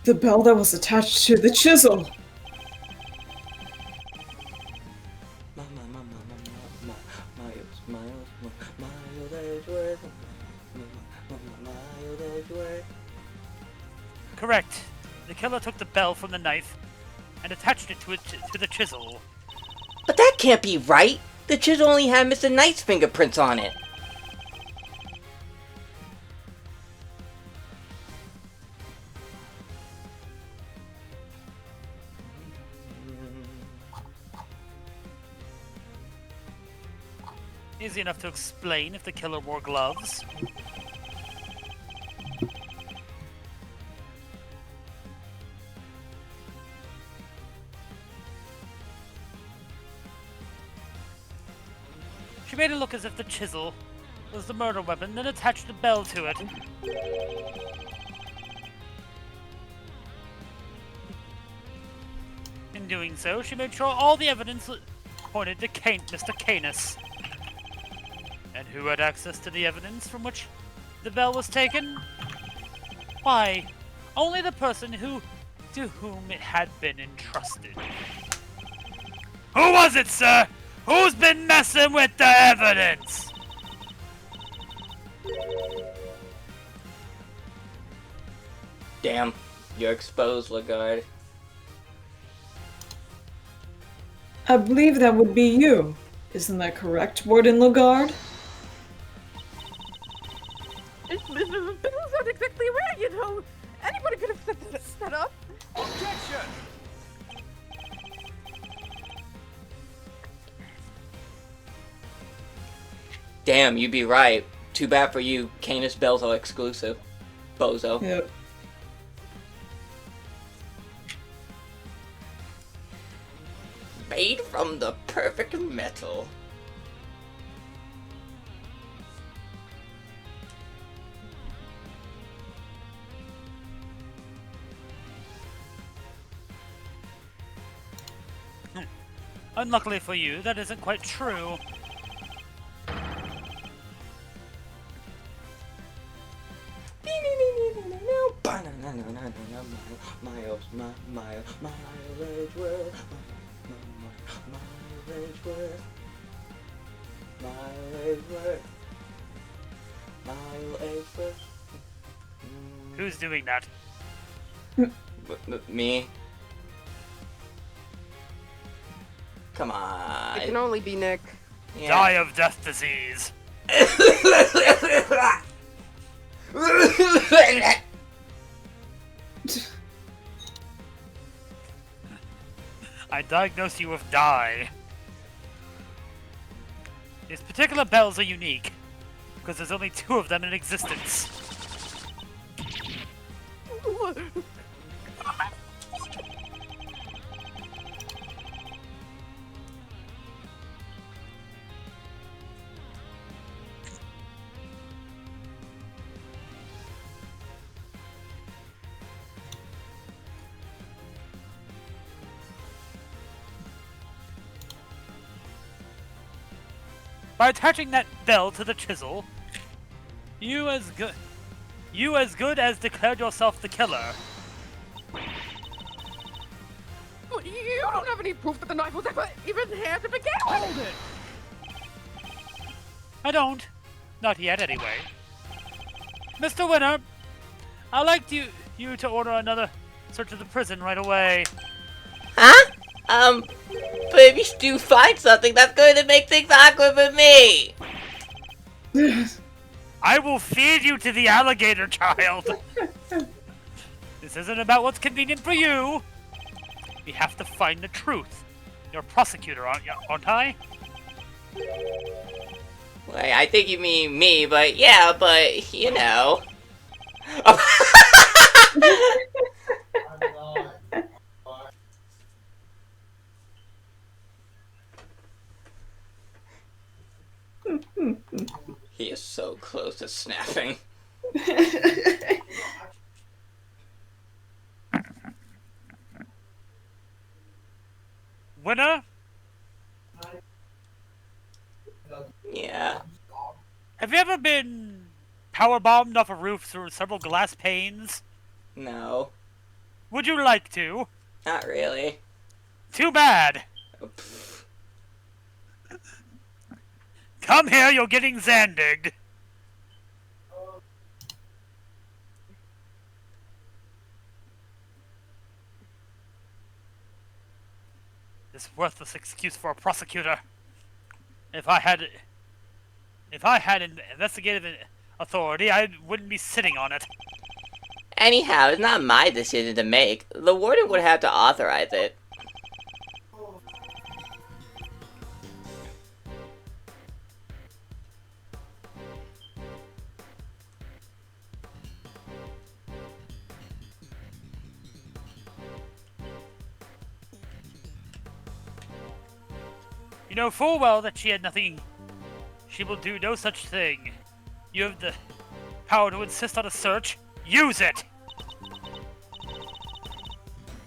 The bell that was attached to the chisel. Correct. The killer took the bell from the knife and attached it to the chisel. But that can't be right. The chisel only had Mr. Knight's fingerprints on it. Easy enough to explain if the killer wore gloves. She made it look as if the chisel was the murder weapon, then attached a bell to it. In doing so, she made sure all the evidence pointed to Mr. Canis. And who had access to the evidence from which the bell was taken? Why, only the person to whom it had been entrusted. Who was it, sir? Who's been messing with the evidence? Damn, you're exposed, Lagarde. I believe that would be you. Isn't that correct, Warden Lagarde? It's not exactly right, you know. Anybody could have set that up. Objection! Damn, you'd be right. Too bad for you, Canis Belzo exclusive. Bozo. Yep. Made from the perfect metal. Unluckily for you, that isn't quite true. Who's doing that? Me? Come on. It can only be Nick. Yeah. Die of death disease. I diagnose you with die. These particular bells are unique, because there's only 2 of them in existence. By attaching that bell to the chisel, you as good as declared yourself the killer. But you don't have any proof that the knife was ever even here to begin with. Hold it! I don't. Not yet, anyway. Mr. Winner, I'd like you to order another search of the prison right away. Huh? But if you do find something, that's going to make things awkward for me. I will feed you to the alligator, child. This isn't about what's convenient for you. We have to find the truth. You're a prosecutor, aren't I? Wait, I think you mean me, but yeah, but you know. He is so close to snapping. Winner? Yeah. Have you ever been powerbombed off a roof through several glass panes? No. Would you like to? Not really. Too bad. Pfft. Come here, you're getting zandigged. This worthless excuse for a prosecutor. If I had an investigative authority, I wouldn't be sitting on it. Anyhow, it's not my decision to make. The warden would have to authorize it. You know full well that she had nothing. She will do no such thing. You have the power to insist on a search. Use it!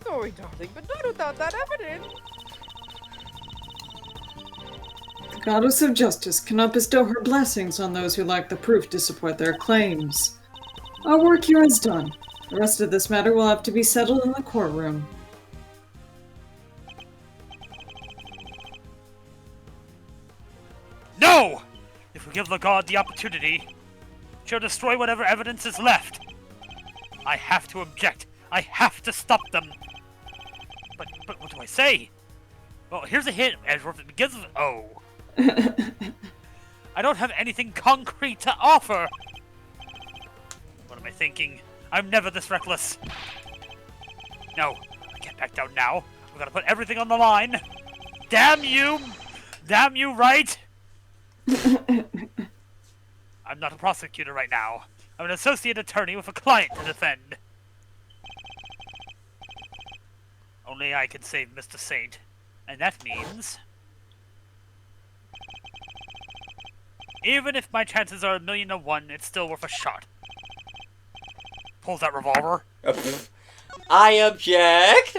Sorry, darling, but not without that evidence. The goddess of justice cannot bestow her blessings on those who lack the proof to support their claims. Our work here is done. The rest of this matter will have to be settled in the courtroom. No! If we give the god the opportunity, she'll destroy whatever evidence is left. I have to object. I have to stop them. But what do I say? Well, here's a hint, Edgeworth. It begins with O. I don't have anything concrete to offer. What am I thinking? I'm never this reckless. No, I can't back down now. We've got to put everything on the line. Damn you! Damn you, right? I'm not a prosecutor right now. I'm an associate attorney with a client to defend. Only I can save Mr. Saint. And that means... even if my chances are 1,000,000 to 1, it's still worth a shot. Pulls that revolver. I object!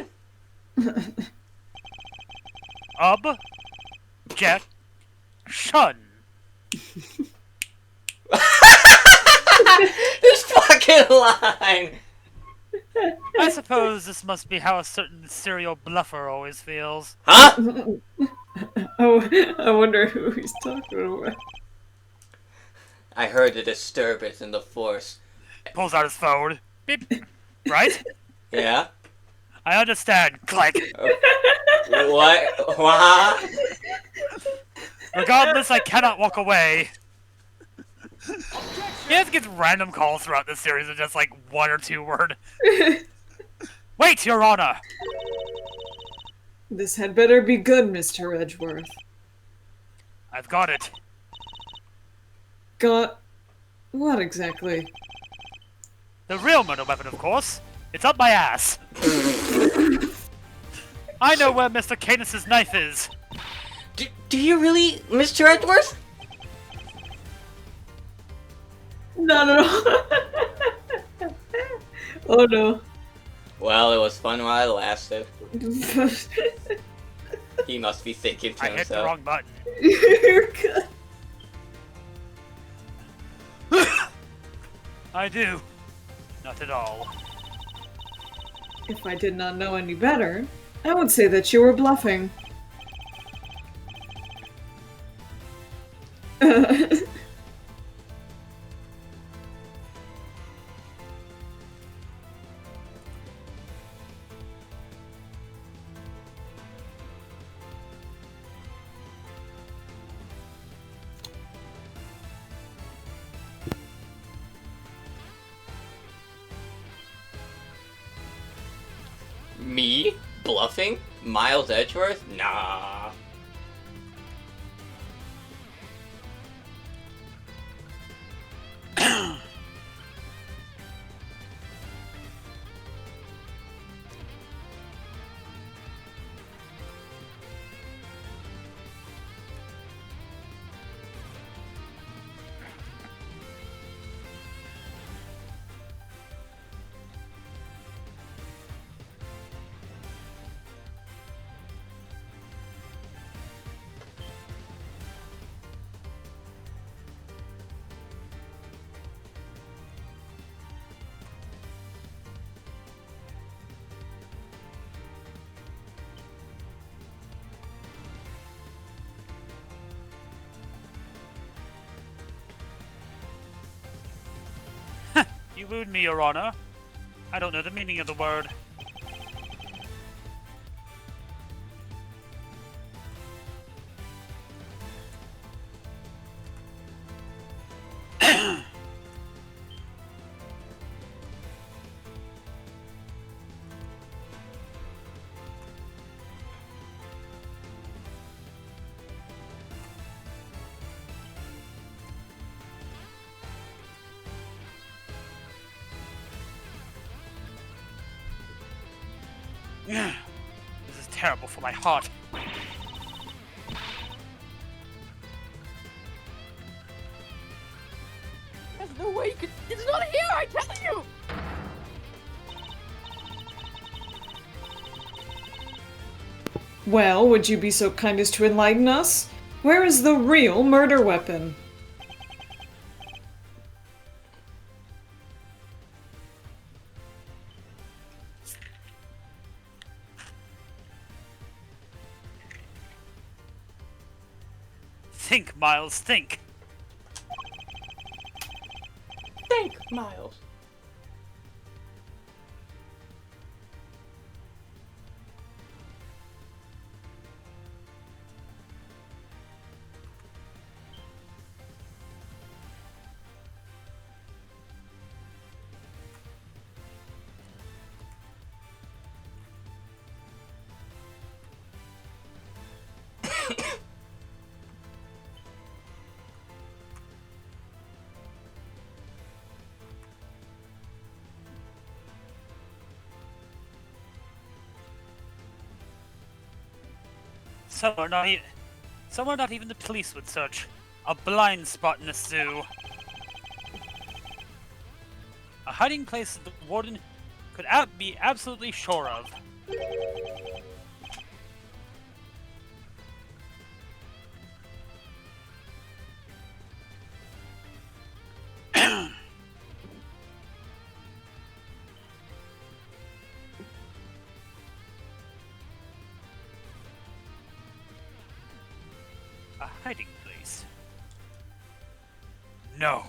Shun. This fucking line! I suppose this must be how a certain serial bluffer always feels. Huh? Oh, I wonder who he's talking about. I heard a disturbance in the force. Pulls out his phone. Beep. Right? Yeah? I understand. Click. What? What? Regardless, I cannot walk away. He has gets random calls throughout this series of just like 1 or 2 word. Wait, Your Honor! This had better be good, Mr. Edgeworth. I've got it. Got... what exactly? The real murder weapon, of course. It's up my ass. I know where Mr. Canis's knife is. Do you really, Mr. Edgeworth? Not at all. Oh no. Well, it was fun while it lasted. He must be thinking to I hit the himself. wrong button. You're good. I do. Not at all. If I did not know any better, I would say that you were bluffing. Me? Bluffing? Miles Edgeworth? Nah. You wooed me, Your Honor. I don't know the meaning of the word. This is terrible for my heart. There's no way you could. It's not here, I tell you! Well, would you be so kind as to enlighten us? Where is the real murder weapon? Think, Miles, think. Think, Miles. Somewhere not even the police would search. A blind spot in a zoo. A hiding place the warden could be absolutely sure of. A hiding place. No.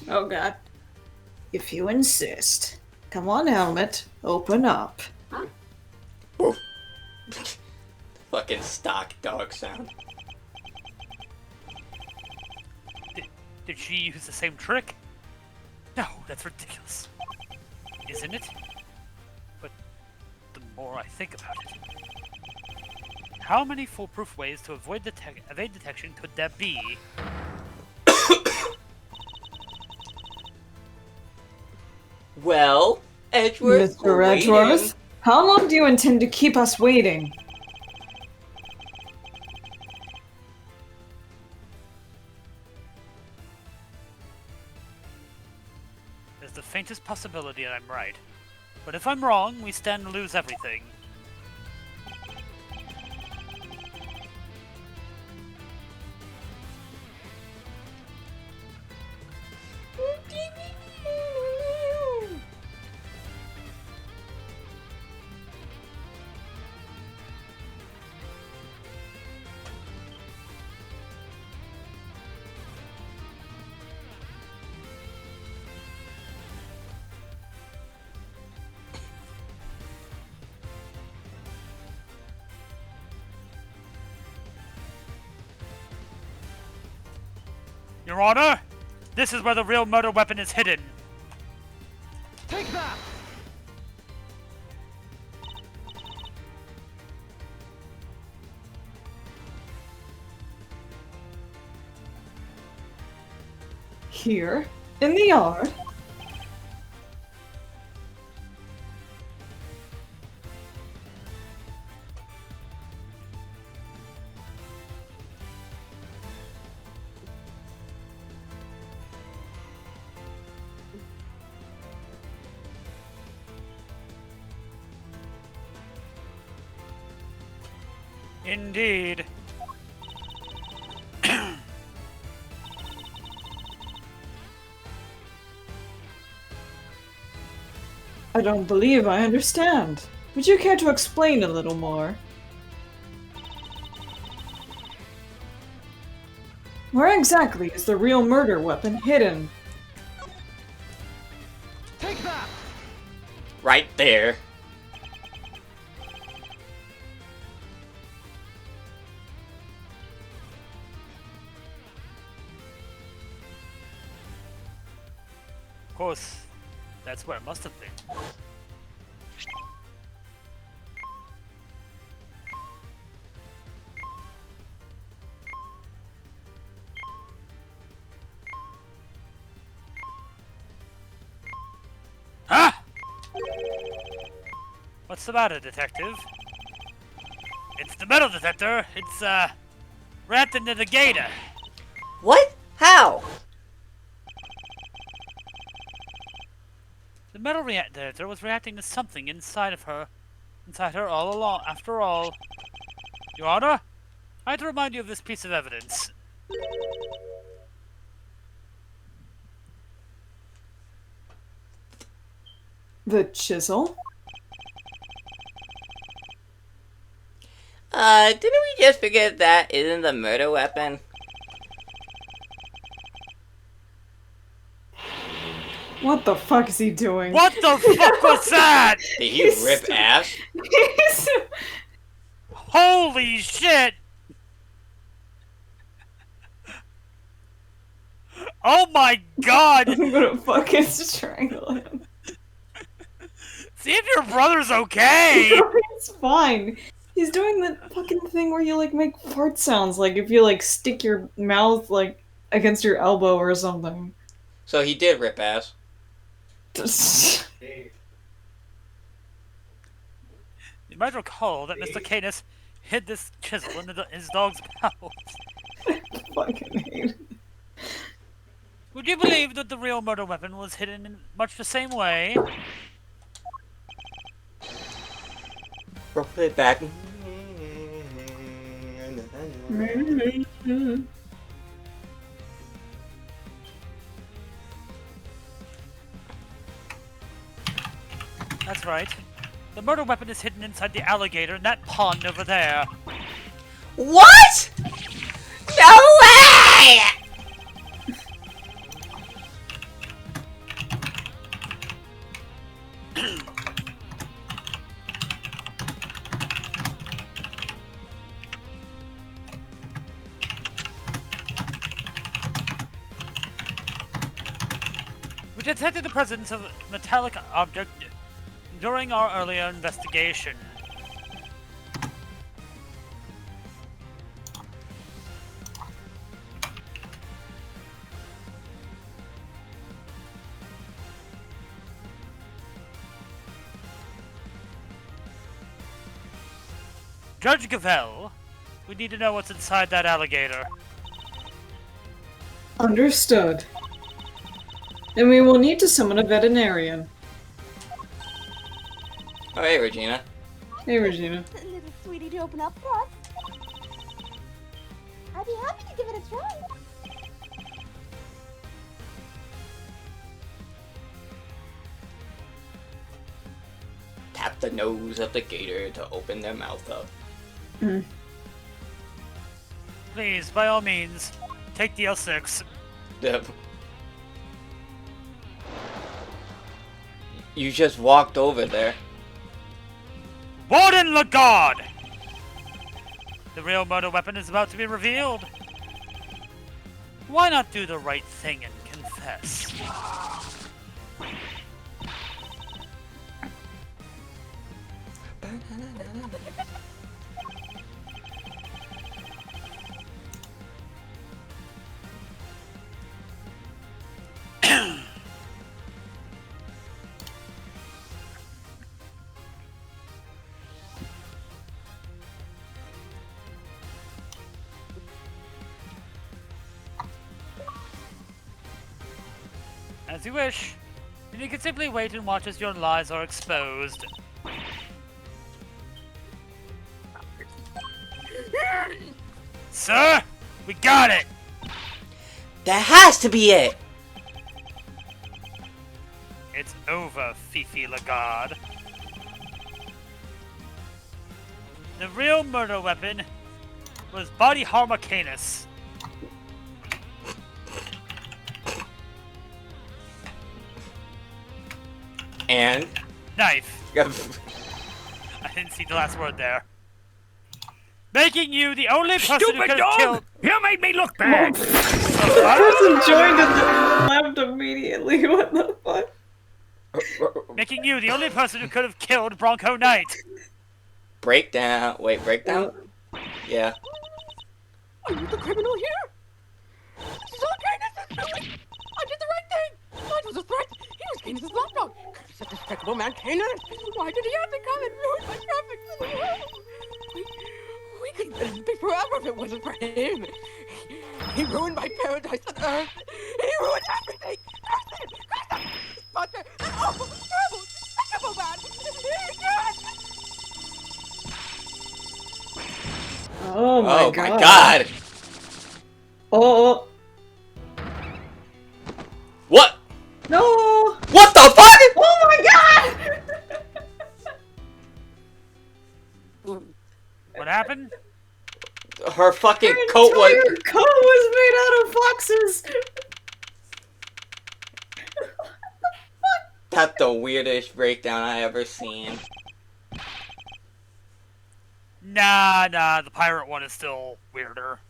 Oh god. If you insist. Come on, Helmet. Open up. Fucking stock dog sound. Did she use the same trick? No, that's ridiculous. Isn't it? But the more I think about it, how many foolproof ways to evade detection could there be? Well, Edgeworth, Mr. we're Edgeworth, waiting. how long do you intend to keep us waiting? There's the faintest possibility that I'm right. But if I'm wrong, we stand to lose everything. Your Honor, this is where the real murder weapon is hidden. Take that! Here? In the yard? Indeed. I don't believe I understand. Would you care to explain a little more? Where exactly is the real murder weapon hidden? Take that! Right there. Of course, that's where it must have been. Huh? What's the matter, detective? It's the metal detector. It's, wrapped into the gator. What? How? The metal detector was reacting to something inside her all along. After all, Your Honor, I had to remind you of this piece of evidence. The chisel? Didn't we just forget that isn't the murder weapon? What the fuck is he doing? What the fuck was that? Did he rip ass? Holy shit! Oh my god! I'm gonna fucking strangle him. See if your brother's okay! It's fine. He's doing that fucking thing where you like make fart sounds, like if you like stick your mouth like against your elbow or something. So he did rip ass. You might recall that Mr. Canis hid this chisel in his dog's mouth. Fucking hate it. Would you believe that the real murder weapon was hidden in much the same way? Roll it back. That's right. The murder weapon is hidden inside the alligator in that pond over there. What? No way! We detected the presence of a metallic object during our earlier investigation. Judge Gavelle, we need to know what's inside that alligator. Understood. Then we will need to summon a veterinarian. Oh, hey, Regina. Hey, Regina. Little sweetie to open up for us. I'd be happy to give it a try. Tap the nose of the gator to open their mouth up. Please, by all means, take the L6. Yep. You just walked over there. Warden Lagarde! The real murder weapon is about to be revealed. Why not do the right thing and confess? As you wish. You can simply wait and watch as your lies are exposed. Sir, we got it! That has to be it! It's over, Fifi Lagarde. The real murder weapon was body armor Canis. And? Knife. I didn't see the last word there. Making you the only person who could have killed. You made me look bad! The person joined and left immediately. What the fuck? Making you the only person who could have killed Bronco Knight. Breakdown. Wait, breakdown? Yeah. Are you the criminal here? This is all Canis is doing! I did the right thing! Knight was a threat! He was Canis' lapdog! Such a despicable man, Canis! Why did he have to come and ruin my traffic to the world? We could be forever if it wasn't for him! He ruined my paradise on Earth! He ruined everything! Curse him! Curse him! Butcher! That awful, terrible, despicable man! Oh my Oh god. my god! Oh. What? No! What the fuck? Oh my god! What happened? Her fucking Her coat was. entire coat was made out of foxes! That's the weirdest breakdown I ever seen. Nah, the pirate one is still weirder.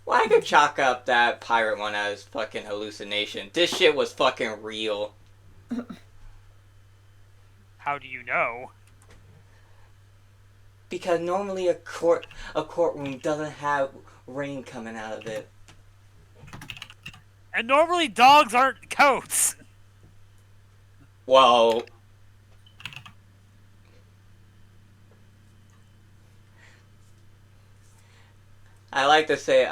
Well, I could chalk up that pirate one as fucking hallucination. This shit was fucking real. How do you know? Because normally a courtroom doesn't have rain coming out of it. And normally dogs aren't coats. Whoa. I like to say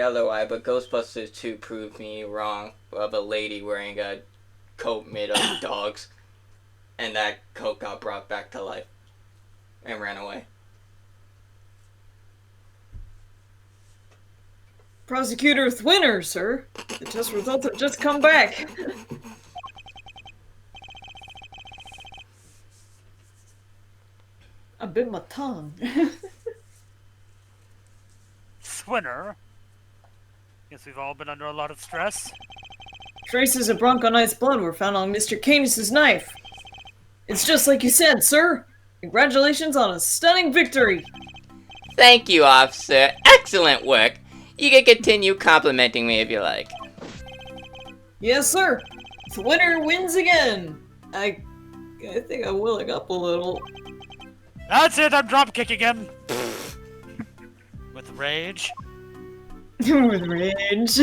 otherwise, but Ghostbusters 2 proved me wrong of a lady wearing a coat made of dogs. And that coat got brought back to life. And ran away. Prosecutor Thwinner, sir. The test results have just come back. I bit my tongue. Swinner. Guess we've all been under a lot of stress. Traces of Bronco Knight's blood were found on Mr. Canis' knife. It's just like you said, sir. Congratulations on a stunning victory. Thank you, officer. Excellent work. You can continue complimenting me if you like. Yes, sir. The winner wins again. I think I'm willing up a little. That's it, I'm drop kicking him. With rage. With rage.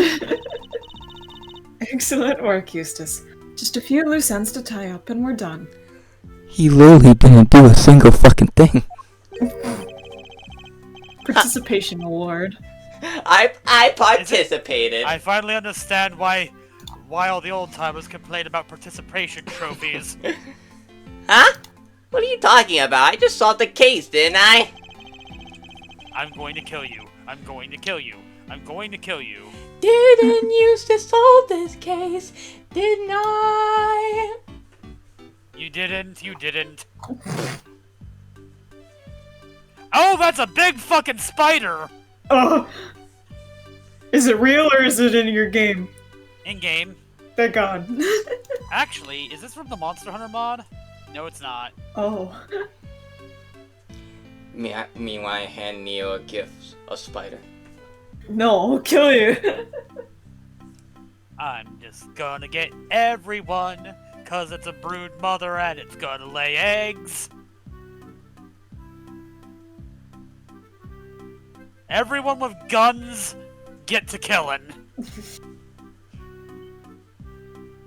Excellent work, Eustace. Just a few loose ends to tie up and we're done. He literally didn't do a single fucking thing. Participation award. I participated. I finally understand why all the old timers complain about participation trophies. Huh? What are you talking about? I just solved the case, didn't I? I'm going to kill you. I'm going to kill you. I'm going to kill you. Didn't used to solve this case, didn't I? You didn't. You didn't. Oh, that's a big fucking spider! Oh! Is it real or is it in your game? In-game. Thank God. Actually, is this from the Monster Hunter mod? No, it's not. Oh. Meanwhile, I hand Neo a gift, a spider. No, I'll kill you. I'm just gonna get everyone, 'cause it's a brood mother and it's gonna lay eggs. Everyone with guns, get to killing.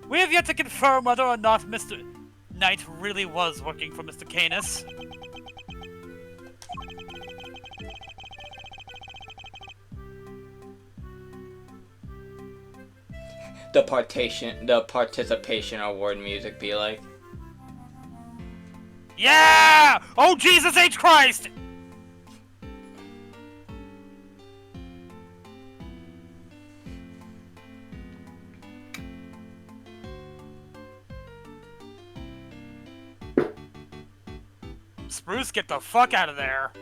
We have yet to confirm whether or not Mr. Knight really was working for Mr. Canis. The participation award music be like. Yeah! Oh Jesus H. Christ! Spruce, get the fuck out of there!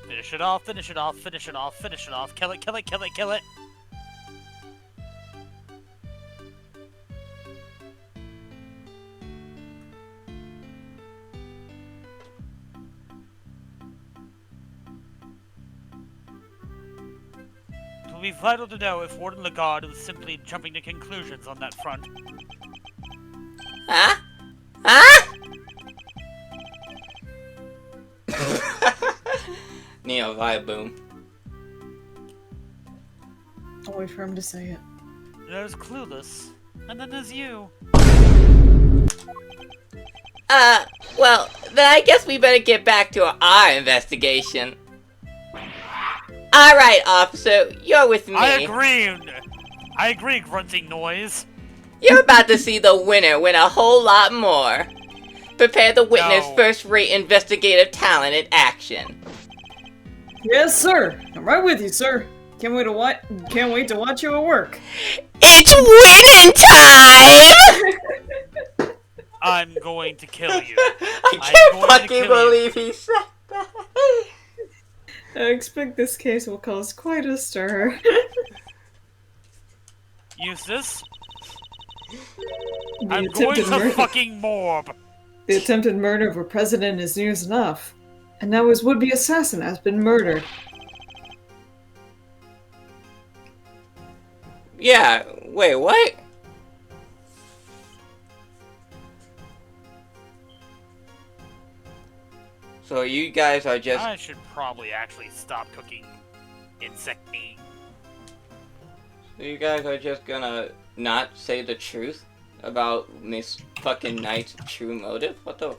Finish it off, finish it off, finish it off, finish it off, kill it, kill it, kill it, kill it! It will be vital to know if Warden Lagarde was simply jumping to conclusions on that front. Huh? Huh? Neo vibe boom. I'll wait for him to say it. There's Clueless, and then there's you. Well, then I guess we better get back to our investigation. Alright, officer, you're with me. I agree, grunting noise. You're about to see the winner win a whole lot more. Prepare to witness No. first-rate investigative talent in action. Yes, sir. I'm right with you, sir. Can't wait to watch you at work. It's winning time! I'm going to kill you. I I'm can't going to fucking kill you. believe he said that. I expect this case will cause quite a stir. Eustace, The I'm going attempted to murder- fucking morb. The attempted murder of a president is news enough. And now his would-be assassin has been murdered. Yeah, wait, what? So you guys are just... I should probably actually stop cooking insect meat. So you guys are just gonna not say the truth about Miss fucking Knight's true motive? What the...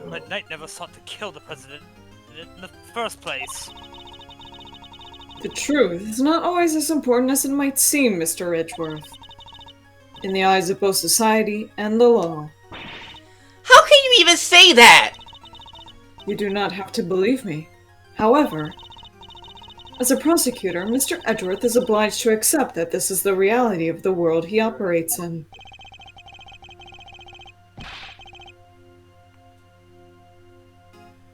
But Knight never sought to kill the president in the first place. The truth is not always as important as it might seem, Mr. Edgeworth. In the eyes of both society and the law. How can you even say that? You do not have to believe me. However, as a prosecutor, Mr. Edgeworth is obliged to accept that this is the reality of the world he operates in.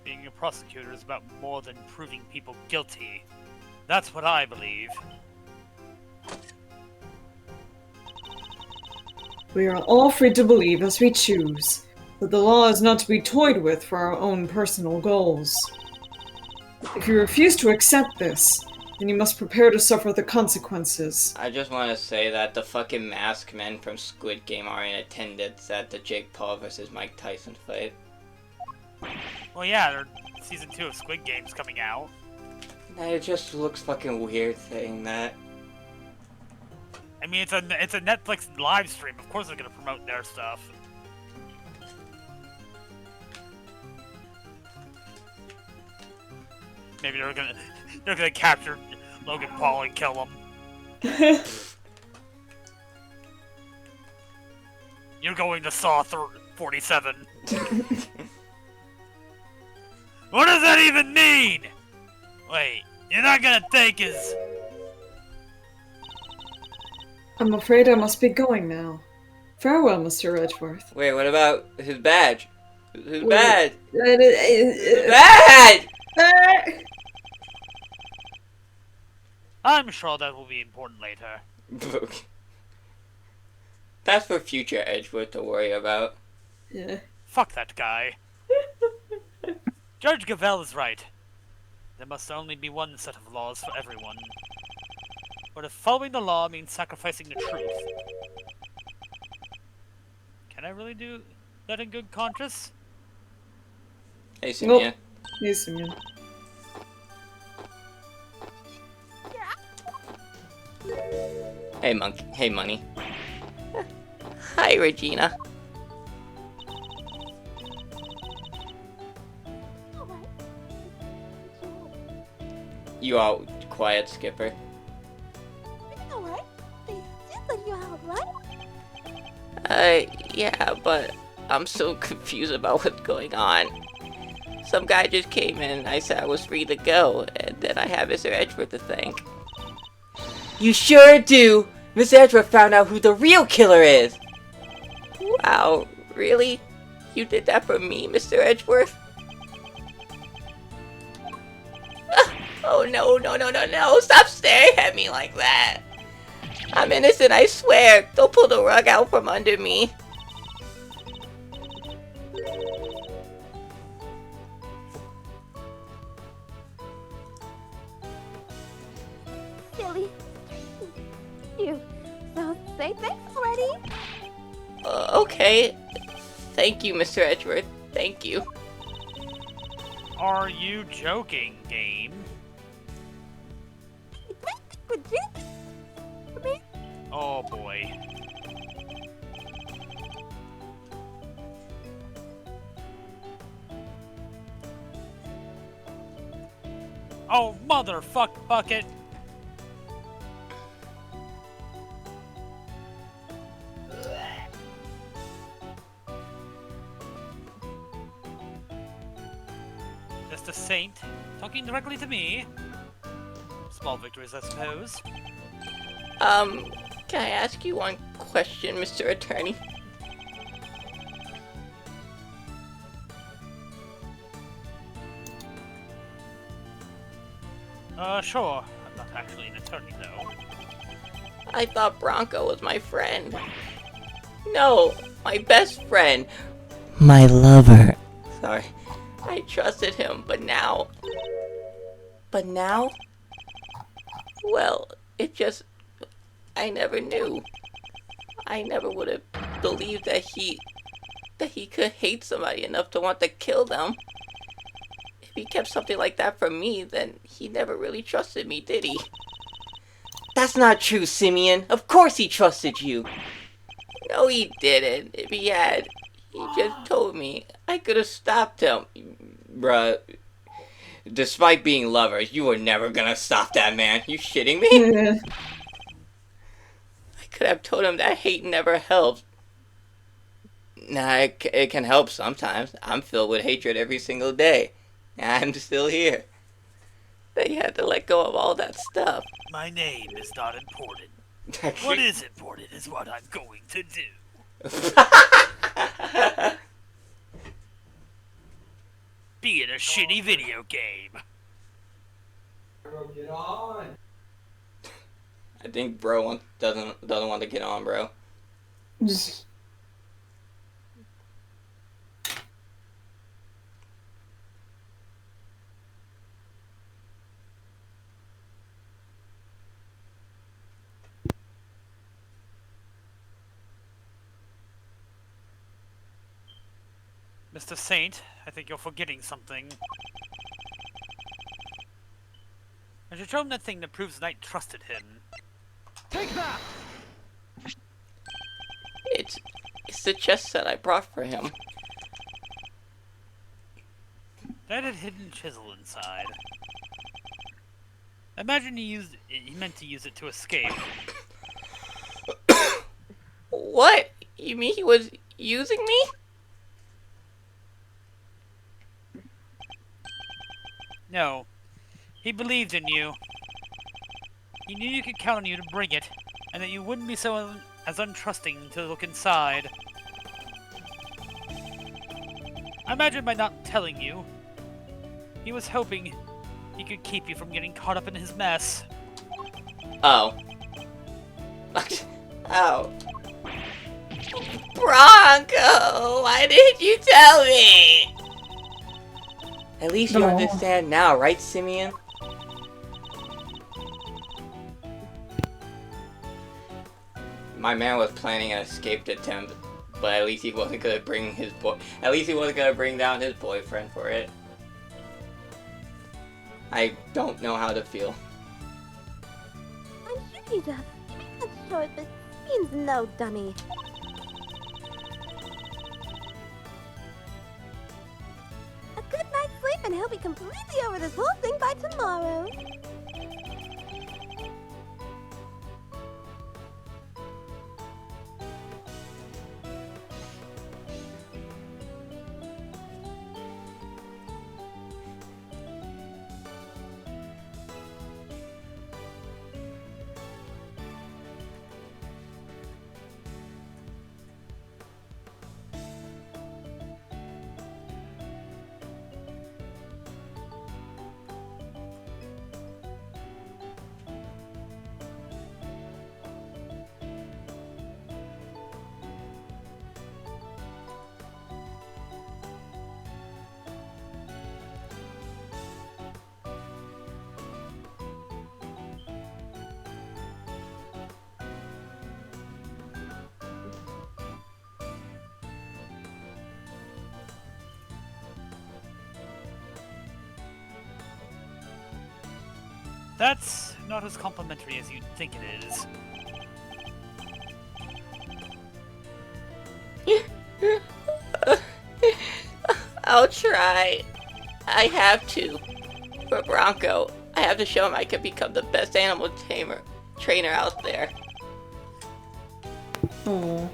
Being a prosecutor is about more than proving people guilty. That's what I believe. We are all free to believe as we choose, but the law is not to be toyed with for our own personal goals. If you refuse to accept this, then you must prepare to suffer the consequences. I just want to say that the fucking masked men from Squid Game are in attendance at the Jake Paul versus Mike Tyson fight. Well, yeah, season 2 of Squid Game's coming out. It just looks fucking weird saying that. I mean, it's a Netflix live stream. Of course, they're gonna promote their stuff. Maybe they're gonna capture Logan Paul and kill him. You're going to Saw 47. What does that even mean? Wait, you're not gonna take his... I'm afraid I must be going now. Farewell, Mr. Edgeworth. Wait, what about his badge? His Well, badge! His badge! I'm sure that will be important later. That's for future Edgeworth to worry about. Yeah. Fuck that guy. Judge Gavelle is right. There must only be one set of laws for everyone. But if following the law means sacrificing the truth, can I really do that in good conscience? Hey, Simeon. Hey, Simeon. Hey, monkey. Hey, money. Hi, Regina. You all quiet, Skipper. It's alright. They did let you out, right? Yeah, but I'm so confused about what's going on. Some guy just came in and I said I was free to go, and then I have Mr. Edgeworth to thank. You sure do! Mr. Edgeworth found out who the real killer is! Wow, really? You did that for me, Mr. Edgeworth? Oh no, no, no, no, no! Stop staring at me like that! I'm innocent, I swear! Don't pull the rug out from under me! Silly. You. So say thanks already. Okay. Thank you, Mr. Edgeworth. Thank you. Are you joking, game? Good drink. For me. Oh boy. Oh, motherfuck bucket! Just a saint, talking directly to me. Small victories, I suppose. Can I ask you one question, Mr. Attorney? Sure. I'm not actually an attorney, though. I thought Bronco was my friend. No, my best friend. My lover. Sorry. I trusted him, but now... But now? Well, it just... I never knew. I never would have believed that he could hate somebody enough to want to kill them. If he kept something like that from me, then he never really trusted me, did he? That's not true, Simeon. Of course he trusted you. No, he didn't. If he had, he just told me. I could have stopped him. Bruh. Despite being lovers, you were never gonna stop that man. You shitting me? I could have told him that hate never helps. Nah, it can help sometimes. I'm filled with hatred every single day. I'm still here. They had to let go of all that stuff. My name is not important. What is important is what I'm going to do. Be in a shitty video game. Get on. I think bro doesn't want to get on, bro. Mr. Saint, I think you're forgetting something. I should show him that thing that proves the knight trusted him. Take that. It's the chest set I brought for him. That had hidden chisel inside. Imagine he meant to use it to escape. What? You mean he was using me? No. He believed in you. He knew you could count on you to bring it. and that you wouldn't be so as untrusting to look inside. I imagine by not telling you, he was hoping he could keep you from getting caught up in his mess. Oh. Oh. Bronco, why didn't you tell me? At least you No. understand now, right, Simeon? My man was planning an escape attempt, but at least he wasn't gonna bring his At least he wasn't gonna bring down his boyfriend for it. I don't know how to feel. I'm sure he does. I'm not sure, but Simeon's no dummy. A good night's sleep and he'll be completely over this whole thing by tomorrow. That's not as complimentary as you'd think it is. I'll try. I have to. For Bronco, I have to show him I can become the best animal trainer out there. Oh.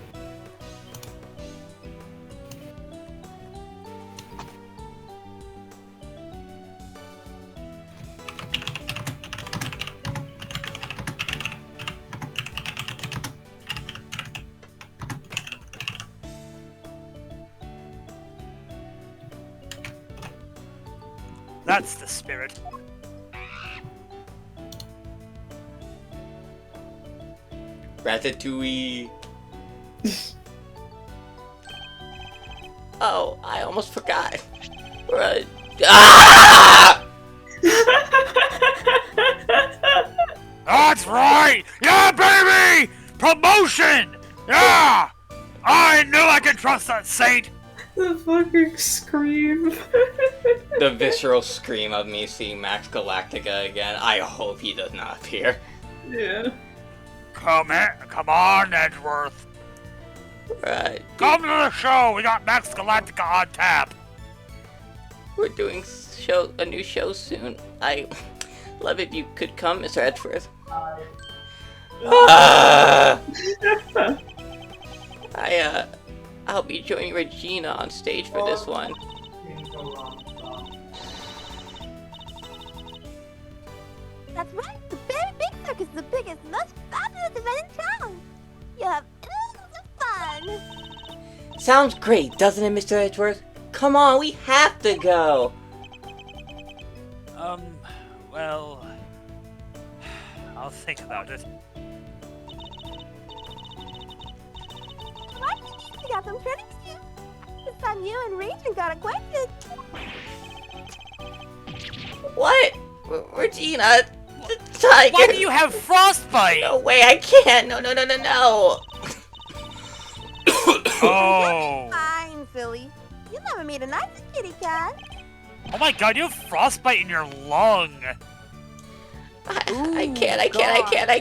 That's the spirit. Ratatouille. Oh, I almost forgot. Ah! That's right! Yeah, baby! Promotion! Yeah! I knew I could trust that saint! The fucking scream. The visceral scream of me seeing Max Galactica again. I hope he does not appear. Yeah. Come on, Edgeworth. Right. Come to the show. We got Max Galactica on tap. We're doing a new show soon. I love if you could come, Mr. Edgeworth. I'll be joining Regina on stage for this one. That's right, the very big circus is the biggest, most fabulous event in town. You have tons of fun. Sounds great, doesn't it, Mr. Edgeworth? Come on, we have to go. Well, I'll think about it. Right, we got some training to do. This time you and Regina got acquainted. What? Regina, the tiger. Why do you have frostbite? No way, I can't. No. Oh. Fine, silly. You never meet a nicer kitty cat. Oh my god, you have frostbite in your lung. I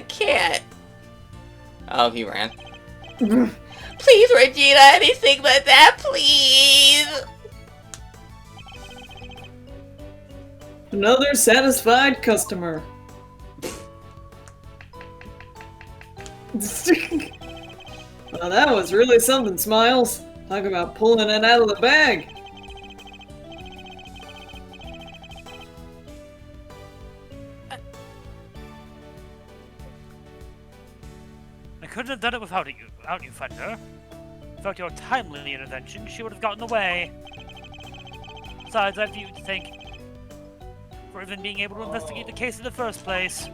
can't. Oh, he ran. Please, Regina, anything but that, please. Another satisfied customer. Well, that was really something, Smiles. Talk about pulling it out of the bag. I couldn't have done it without you, Fender. Without your timely intervention, she would have gotten away. Besides, I have you to thank for even being able to investigate the case in the first place.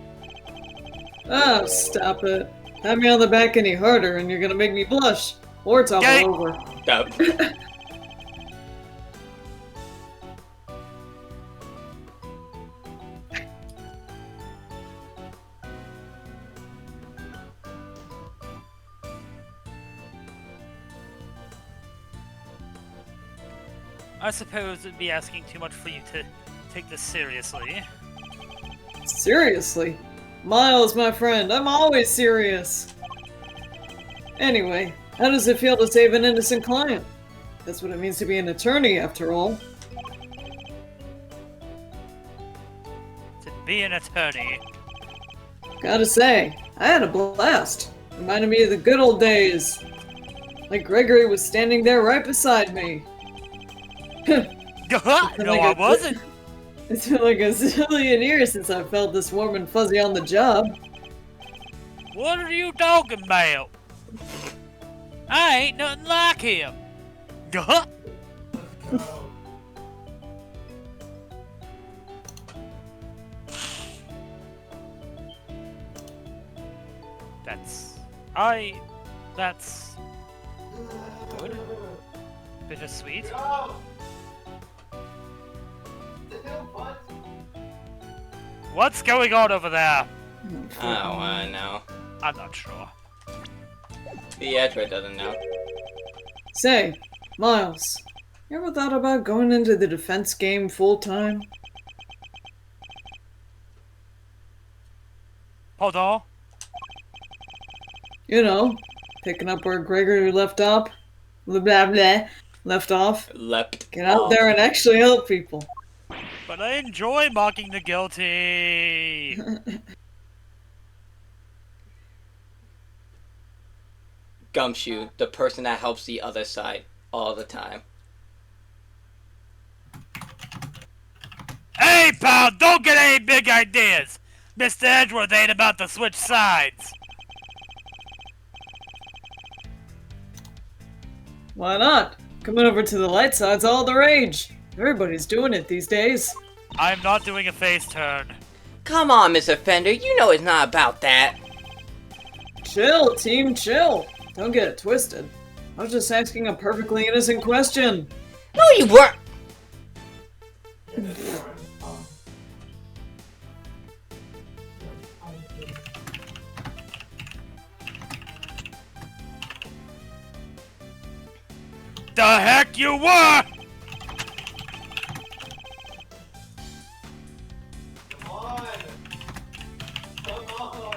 Oh, stop it. Pat me on the back any harder and you're gonna make me blush. Or it's all Gay. over. Oh. I suppose it'd be asking too much for you to take this seriously. Seriously? Miles, my friend, I'm always serious. Anyway, how does it feel to save an innocent client? That's what it means to be an attorney, after all. To be an attorney. Gotta say, I had a blast. Reminded me of the good old days. Like Gregory was standing there right beside me. No, I wasn't. It's been like a zillion years since I felt this warm and fuzzy on the job. What are you talking about? I ain't nothing like him. Gah. That's good. Bittersweet. What's going on over there? I don't wanna know. I'm not sure. The Edward doesn't know. Say, Miles, you ever thought about going into the defense game full time? Pardon? You know, picking up where Gregory left off. Blah blah blah. Left off. Leapt. Get out off. there and actually help people. But I enjoy mocking the guilty. Gumshoe, the person that helps the other side all the time. Hey, pal, don't get any big ideas. Mr. Edgeworth ain't about to switch sides. Why not? Coming over to the light side's all the rage. Everybody's doing it these days. I'm not doing a face turn. Come on, Mr. Fender, you know it's not about that. Chill, team, chill. Don't get it twisted. I was just asking a perfectly innocent question. No, you weren't. The heck you were! Come on! Come on!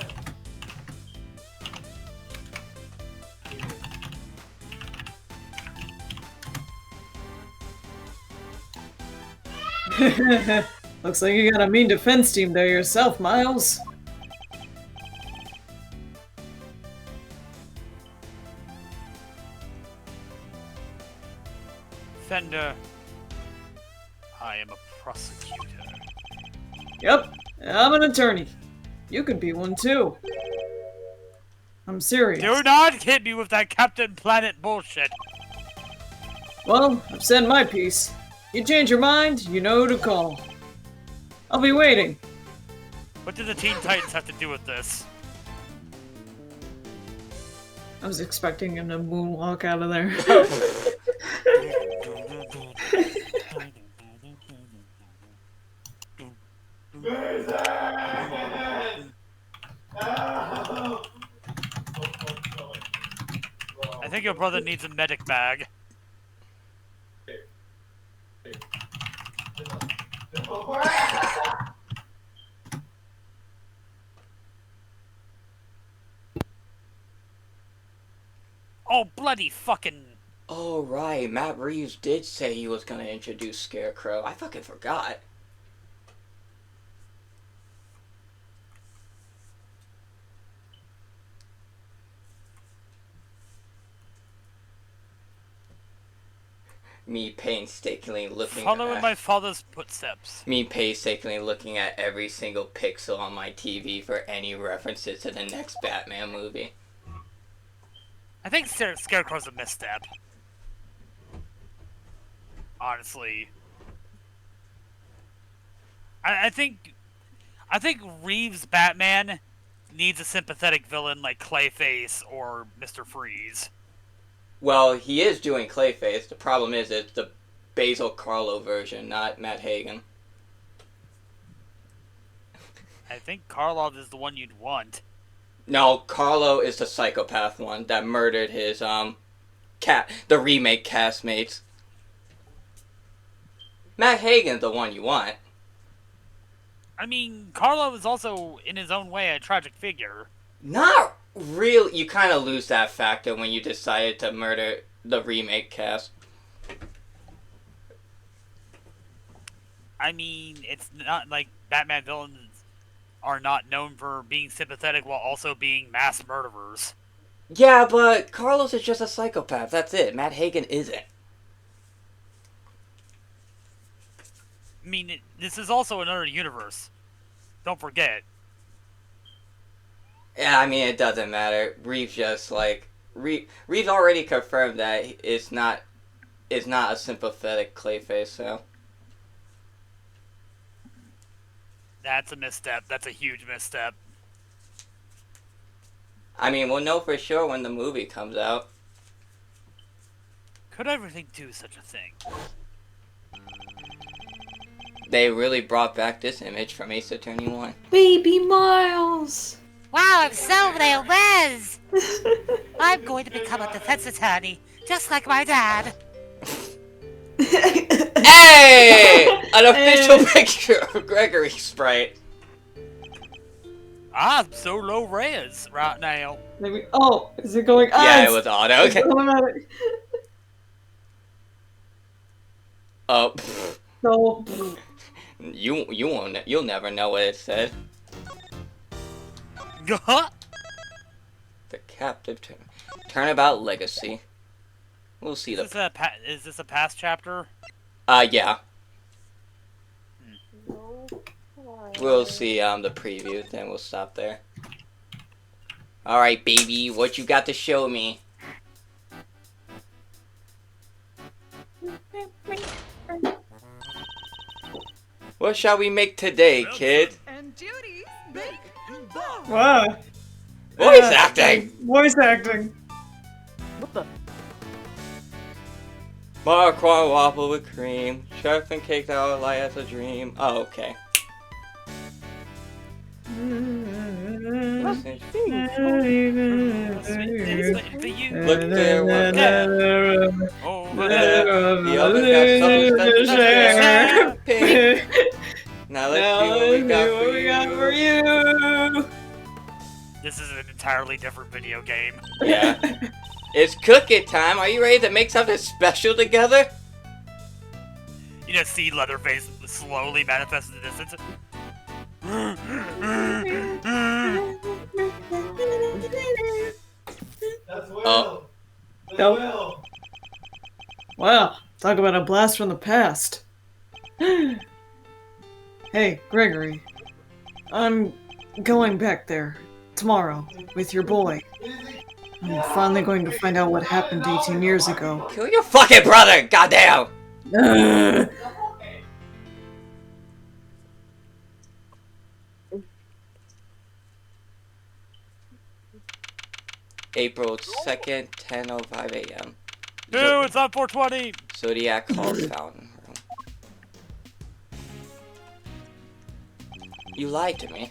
Looks like you got a mean defense team there yourself, Miles. Fender, I am a prosecutor. Yep, I'm an attorney. You could be one too. I'm serious. Do not hit me with that Captain Planet bullshit. Well, I've said my piece. You change your mind, you know who to call. I'll be waiting. What do the Teen Titans have to do with this? I was expecting him to moonwalk out of there. I think your brother needs a medic bag. Oh, bloody fucking... Oh, right. Matt Reeves did say he was gonna introduce Scarecrow. I fucking forgot. Me painstakingly looking Following at... my father's footsteps. Me painstakingly looking at every single pixel on my TV for any references to the next Batman movie. I think Scarecrow's a misstep. Honestly. I think Reeves' Batman needs a sympathetic villain like Clayface or Mr. Freeze. Well, he is doing Clayface. The problem is it's the Basil Carlo version, not Matt Hagen. I think Karlov is the one you'd want. No, Carlo is the psychopath one that murdered his the remake castmates. Matt Hagen's the one you want. I mean, Karlov is also, in his own way, a tragic figure. Not really. You kind of lose that factor when you decided to murder the remake cast. I mean, it's not like Batman villains are not known for being sympathetic while also being mass murderers. Yeah, but Carlos is just a psychopath. That's it. Matt Hagen isn't. I mean, this is also another universe. Don't forget. Yeah, I mean, it doesn't matter. Reeves just, like... Reeves already confirmed that it's not a sympathetic Clayface, so... That's a misstep. That's a huge misstep. I mean, we'll know for sure when the movie comes out. Could everything do such a thing? They really brought back this image from Ace Attorney 1. Baby Miles! Wow, I'm so Rez! I'm going to become a defense attorney, just like my dad. Hey! An official picture of Gregory Sprite. I'm Solo Reyes right now. Maybe. Oh, is it going? Yeah, it was auto. Okay. Oh, pfft. So, You'll never know what it said. Huh? The captive turnabout legacy. We'll see Is this a past chapter? Yeah. No. We'll see the preview, then we'll stop there. Alright, baby, what you got to show me? What shall we make today, kid? wow. Voice acting! Voice acting. What the? Marquardt waffle with cream, chef and cake that will lie as a dream. Oh, okay. Look there, look there. Over there. The oven got something special. Now let's see what we got for you. This is an entirely different video game. Yeah. It's cooking time. Are you ready to make something special together? You just see Leatherface slowly manifest in the distance. That's Will. Oh. That's Nope. Will. Wow, talk about a blast from the past. Hey, Gregory. I'm going back there tomorrow with your boy. I'm finally going to find out what happened 18 years ago. Kill your fucking brother, goddamn! April 2nd, 10:05 a.m. Dude, it's on 420! Zodiac Hall Fountain Room. You lied to me.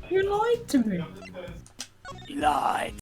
You lied to me. You lied.